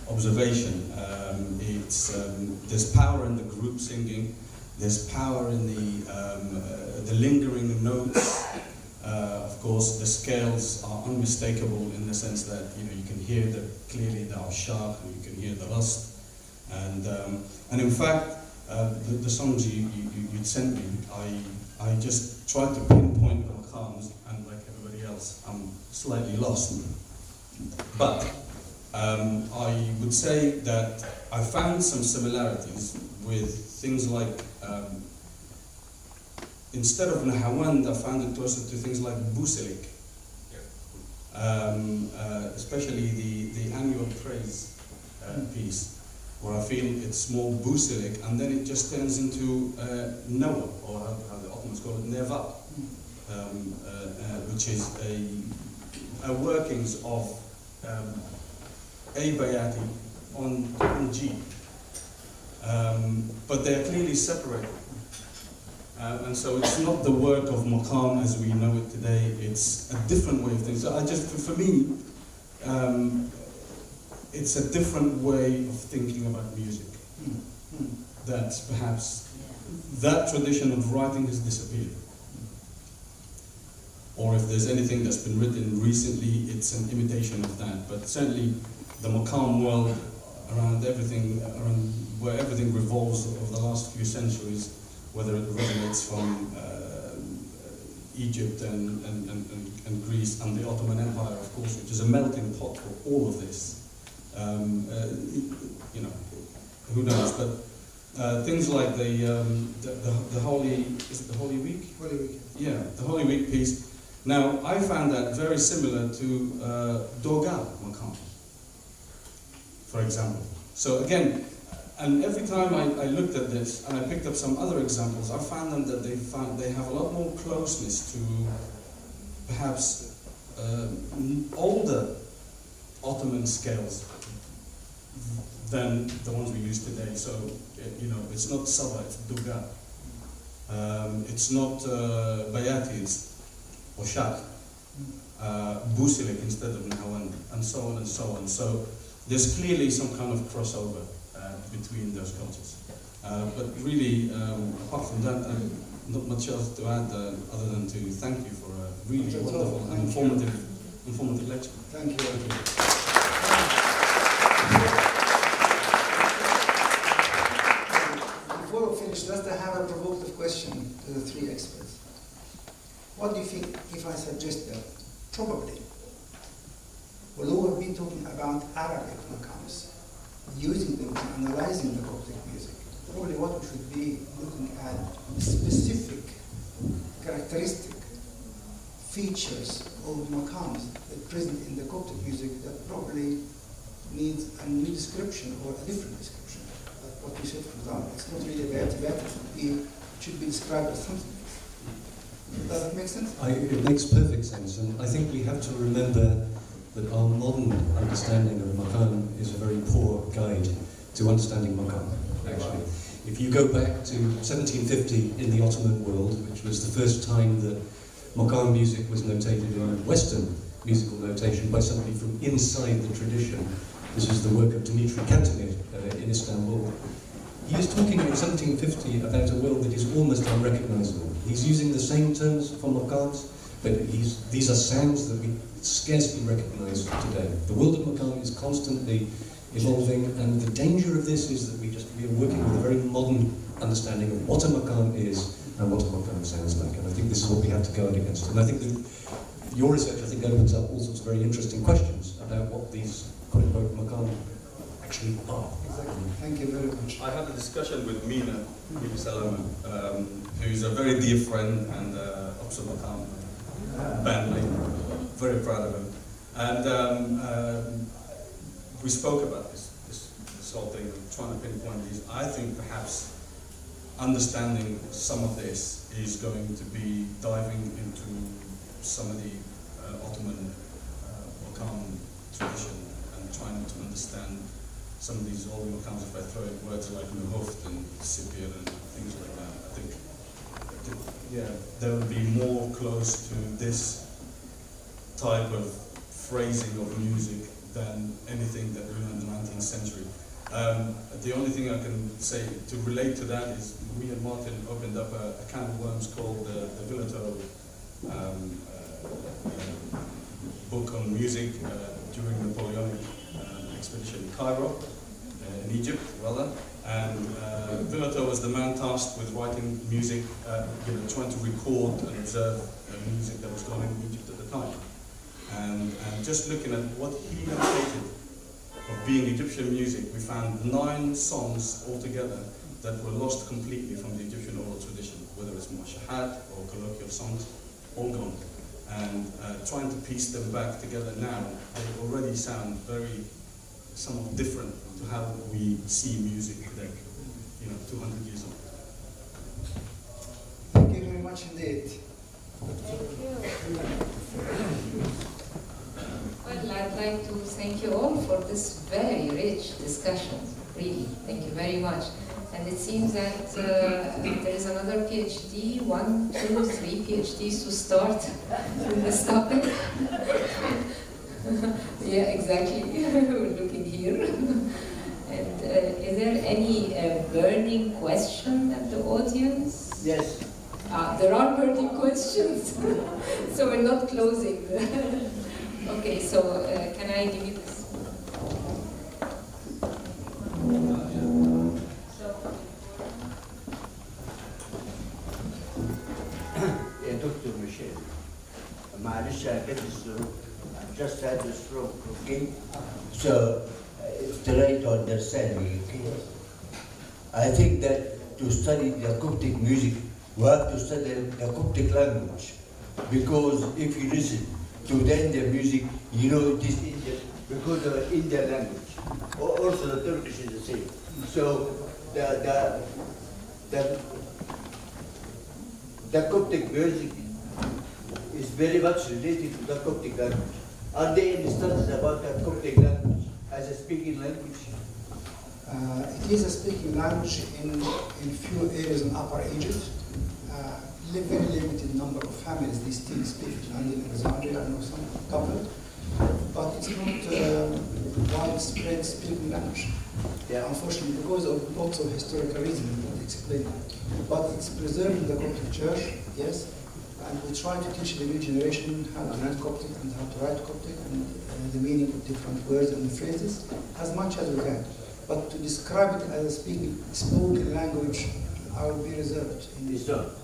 observation. There's power in the group singing. There's power in the lingering notes. Of course, the scales are unmistakable in the sense that you can hear clearly the Ashaq, and you can hear the Rast, and in fact, the songs you'd sent me, I just tried to pinpoint the maqams, and like everybody else, I'm slightly lost. But I would say that I found some similarities with things like, instead of Nahawand, I found it closer to things like Busilik, especially the annual praise piece, where I feel it's more Busilik, and then it just turns into Noah, or how the Ottomans call it, Neva, which is a workings of a bayati on G. But they're clearly separated. And so it's not the work of maqam as we know it today, it's a different way of things. So for me, it's a different way of thinking about music. That perhaps that tradition of writing has disappeared. Or if there's anything that's been written recently, it's an imitation of that. But certainly the maqam world around where everything revolves over the last few centuries, whether it originates from Egypt and Greece and the Ottoman Empire, of course, which is a melting pot for all of this. Who knows? But things like the Holy, is it the Holy Week? Holy Week. Yeah, the Holy Week piece. Now, I found that very similar to Dogal Maqam, for example. So again, and every time I looked at this and I picked up some other examples, I found them that they have a lot more closeness to perhaps older Ottoman scales than the ones we use today. So, it's not Saba, it's Duga. It's not Bayati, it's Oshak. Busilik instead of Nahawand, and so on and so on. So there's clearly some kind of crossover between those cultures. But really, apart from that, not much else to add other than to thank you for a really wonderful and informative lecture. Thank you. Before we finish, let's have a provocative question to the three experts. What do you think if I suggest that probably, although we've been talking about Arabic maqams, using them and analyzing the Coptic music, probably what we should be looking at specific characteristic features of maqams that present in the Coptic music that probably needs a new description or a different description. Like what you said, for example, it's not really a it should be described as something else. Does that make sense? It makes perfect sense, and I think we have to remember that our modern understanding of maqam is a very poor guide to understanding maqam, actually. If you go back to 1750 in the Ottoman world, which was the first time that maqam music was notated in Western musical notation by somebody from inside the tradition, this is the work of Dimitri Cantemir in Istanbul. He is talking in 1750 about a world that is almost unrecognizable. He's using the same terms for maqams, but these are sounds that we scarcely recognise today. The world of Makam is constantly evolving, and the danger of this is that we are working with a very modern understanding of what a Makam is and what a Makam sounds like, and I think this is what we have to guard against. And I think that your research, I think, opens up all sorts of very interesting questions about what these quote-unquote Makam actually are. Exactly. Thank you very much. I had a discussion with Mina Salama, who's a very dear friend and Oxford Makam bandmate. Very proud of him. And we spoke about this whole thing, trying to pinpoint these. I think perhaps understanding some of this is going to be diving into some of the Ottoman Makam tradition and trying to understand some of these older Makams, if I throw in words like Nuhuft and Sipir and things like that. I think, they'll be more close to this type of phrasing of music than anything that we learned in the 19th century. The only thing I can say to relate to that is me and Martin opened up a can of worms called the Villato book on music during the Napoleonic expedition in Cairo, in Egypt, rather. And Villato was the man tasked with writing music, trying to record and observe music that was going on in Egypt at the time. And just looking at what he notated of being Egyptian music, we found 9 songs altogether that were lost completely from the Egyptian oral tradition, whether it's Mashahat or colloquial songs, all gone. And trying to piece them back together now, they already sound very somewhat different to how we see music today, 200 years old. Thank you very much indeed. Thank you. Well, I'd like to thank you all for this very rich discussion. Really, thank you very much. And it seems that there is another PhD, 1, 2, 3 PhDs to start in this topic. Yeah, exactly. We're looking here. And is there any burning question at the audience? Yes. There are burning questions, so we're not closing. Okay, so can I give you this? يا دكتور ميشيل معلش I get the stroke. I just had the stroke, okay? So try to understand me, okay? I think that to study the Coptic music, we have to study the Coptic language, because if you listen to then the music, it is Indian, because of Indian language. Also the Turkish is the same. So the Coptic music is very much related to the Coptic language. Are there any studies about the Coptic language as a speaking language? It is a speaking language in few areas in Upper Egypt. Very limited number of families they still speak it, and in Alexandria I know some couple, but it's not widespread speaking language. Yeah, unfortunately, because of lots of historical reasons that explain that. But it's preserved in the Coptic Church, yes, and we try to teach the new generation how to read Coptic and how to write Coptic and the meaning of different words and phrases as much as we can. But to describe it as a spoken language, I will be reserved. It's not.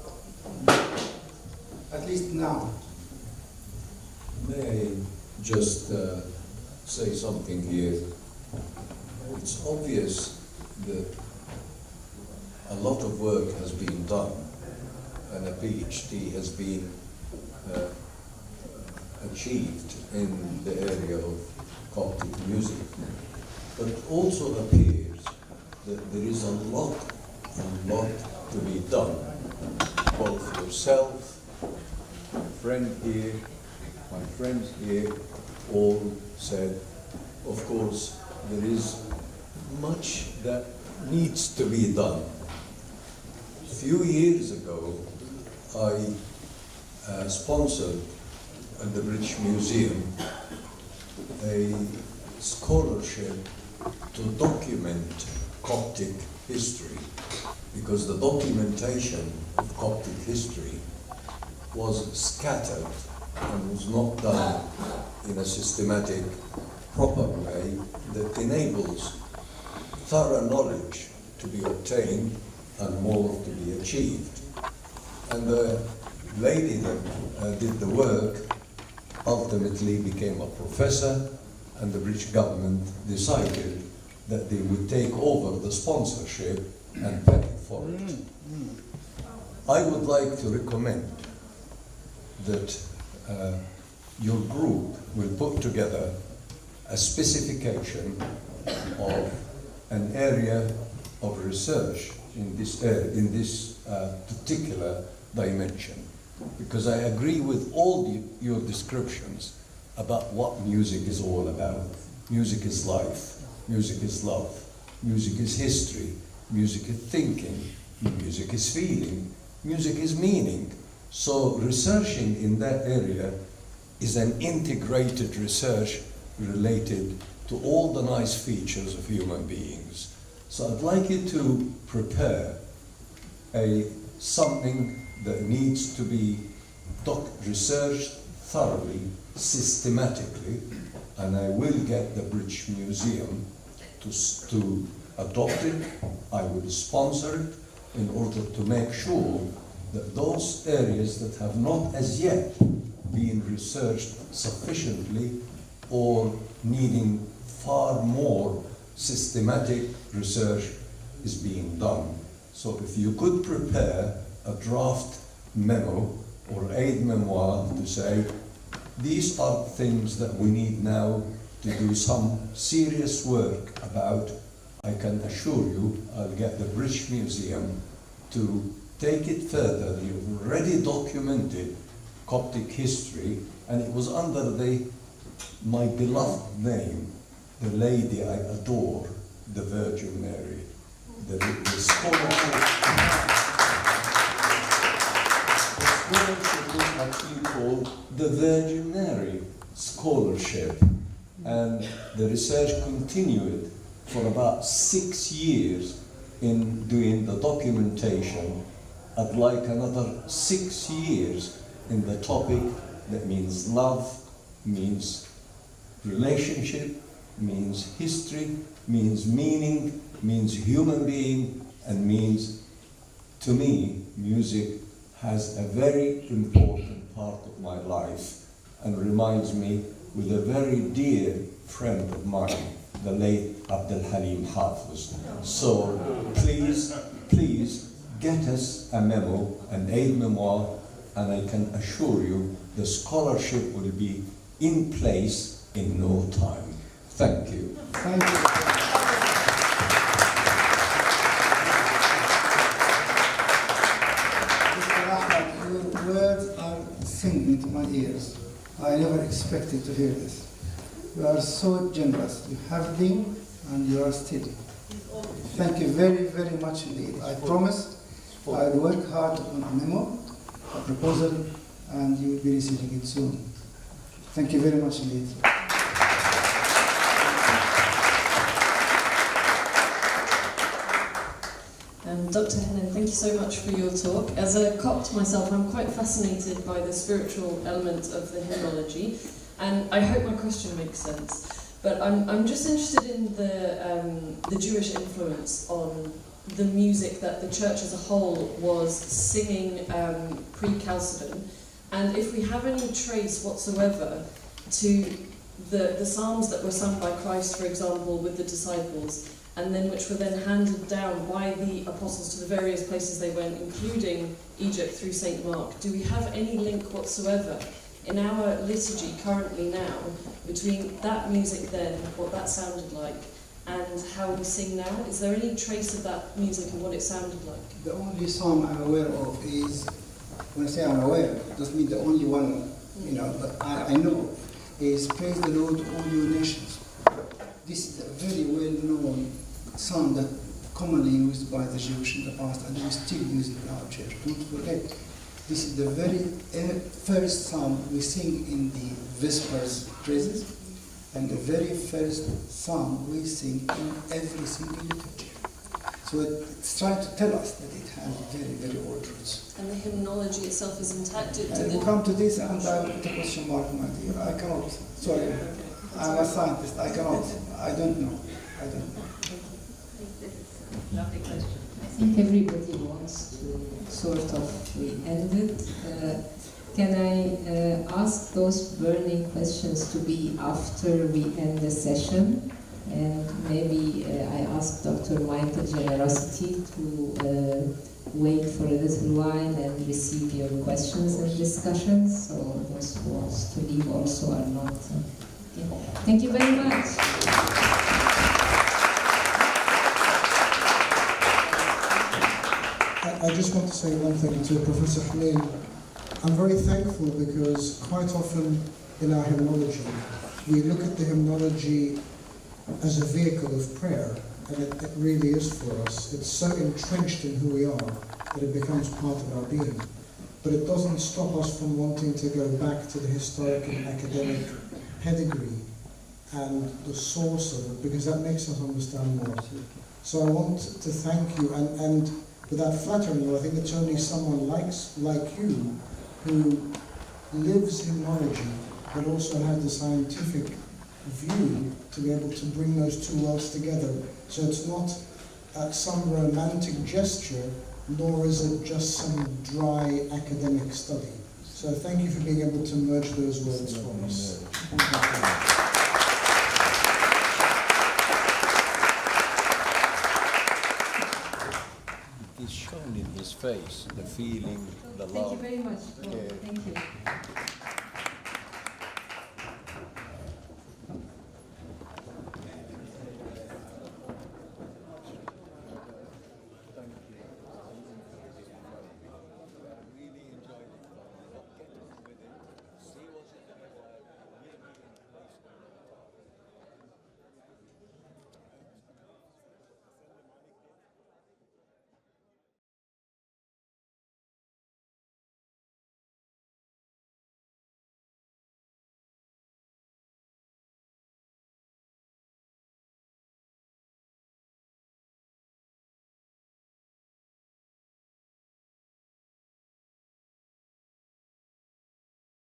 At least now. May I just say something here? It's obvious that a lot of work has been done and a PhD has been achieved in the area of Coptic music. But it also appears that there is a lot to be done. Both yourself, my friend here, my friends here, all said, of course, there is much that needs to be done. A few years ago, I sponsored at the British Museum a scholarship to document Coptic history, because the documentation of Coptic history was scattered and was not done in a systematic, proper way that enables thorough knowledge to be obtained and more to be achieved. And the lady that did the work ultimately became a professor, and the British government decided that they would take over the sponsorship and pay for it. I would like to recommend that your group will put together a specification of an area of research in this particular dimension, because I agree with all your descriptions about what music is all about. Music is life, music is love, music is history, music is thinking, music is feeling, music is meaning. So researching in that area is an integrated research related to all the nice features of human beings. So I'd like you to prepare something that needs to be researched thoroughly, systematically, and I will get the British Museum to adopt it. I will sponsor it in order to make sure that those areas that have not as yet been researched sufficiently or needing far more systematic research is being done. So if you could prepare a draft memo or aid memoir to say, these are things that we need now to do some serious work about, I can assure you I'll get the British Museum to take it further. You've already documented Coptic history, and it was under my beloved name, the lady I adore, the Virgin Mary. The scholarship was actually called the Virgin Mary Scholarship, and the research continued for about 6 years in doing the documentation. I'd like another 6 years in the topic that means love, means relationship, means history, means meaning, means human being, and means, to me, music has a very important part of my life and reminds me with a very dear friend of mine, the late Abdul Halim Hafiz. So please get us a memo, an aid memoir, and I can assure you the scholarship will be in place in no time. Thank you. Thank you. Your words are singing into my ears. I never expected to hear this. You are so generous. You have been and you are still. Thank you very, very much indeed. I promise I will work hard on a memo, a proposal, and you will be receiving it soon. Thank you very much indeed. Dr. Henein, thank you so much for your talk. As a Copt myself, I'm quite fascinated by the spiritual element of the hymnology, and I hope my question makes sense. But I'm just interested in the Jewish influence on the music that the church as a whole was singing pre-Chalcedon, and if we have any trace whatsoever to the psalms that were sung by Christ, for example, with the disciples, and then which were then handed down by the apostles to the various places they went, including Egypt through St. Mark. Do we have any link whatsoever in our liturgy currently now between that music then, what that sounded like, and how we sing now? Is there any trace of that music and what it sounded like? The only song I'm aware of is, when I say I'm aware, it doesn't mean the only one, but I know, is Praise the Lord, all you nations. This is a very well-known song that commonly used by the Jewish in the past, and we still use it in our church. Don't forget, this is the very first song we sing in the Vespers praises, and the very first song we sing in every single liturgy. So it's trying to tell us that it and very, very old roots. And the hymnology itself is intact? We'll come to this, and I will put a question mark, my dear. I cannot. Sorry. I'm a scientist. I cannot. I don't know. I don't know. Lovely question. I think everybody wants to sort of end it. Can I ask those burning questions to be after we end the session? And maybe I ask Dr. Michael Generosity to wait for a little while and receive your questions and discussions. So those who want to leave also are not. Okay. Thank you very much. I just want to say one thing to Professor Henein. I'm very thankful because quite often in our hymnology, we look at the hymnology as a vehicle of prayer, and it really is for us. It's so entrenched in who we are that it becomes part of our being. But it doesn't stop us from wanting to go back to the historic and academic pedigree and the source of it, because that makes us understand more. So I want to thank you, and without flattering you, I think it's only someone like you who lives hymnology, but also has the scientific view to be able to bring those two worlds together. So it's not some romantic gesture, nor is it just some dry academic study. So thank you for being able to merge those worlds for us. It's shown in his face, the feeling, the love. Thank you very much. Yeah. Thank you.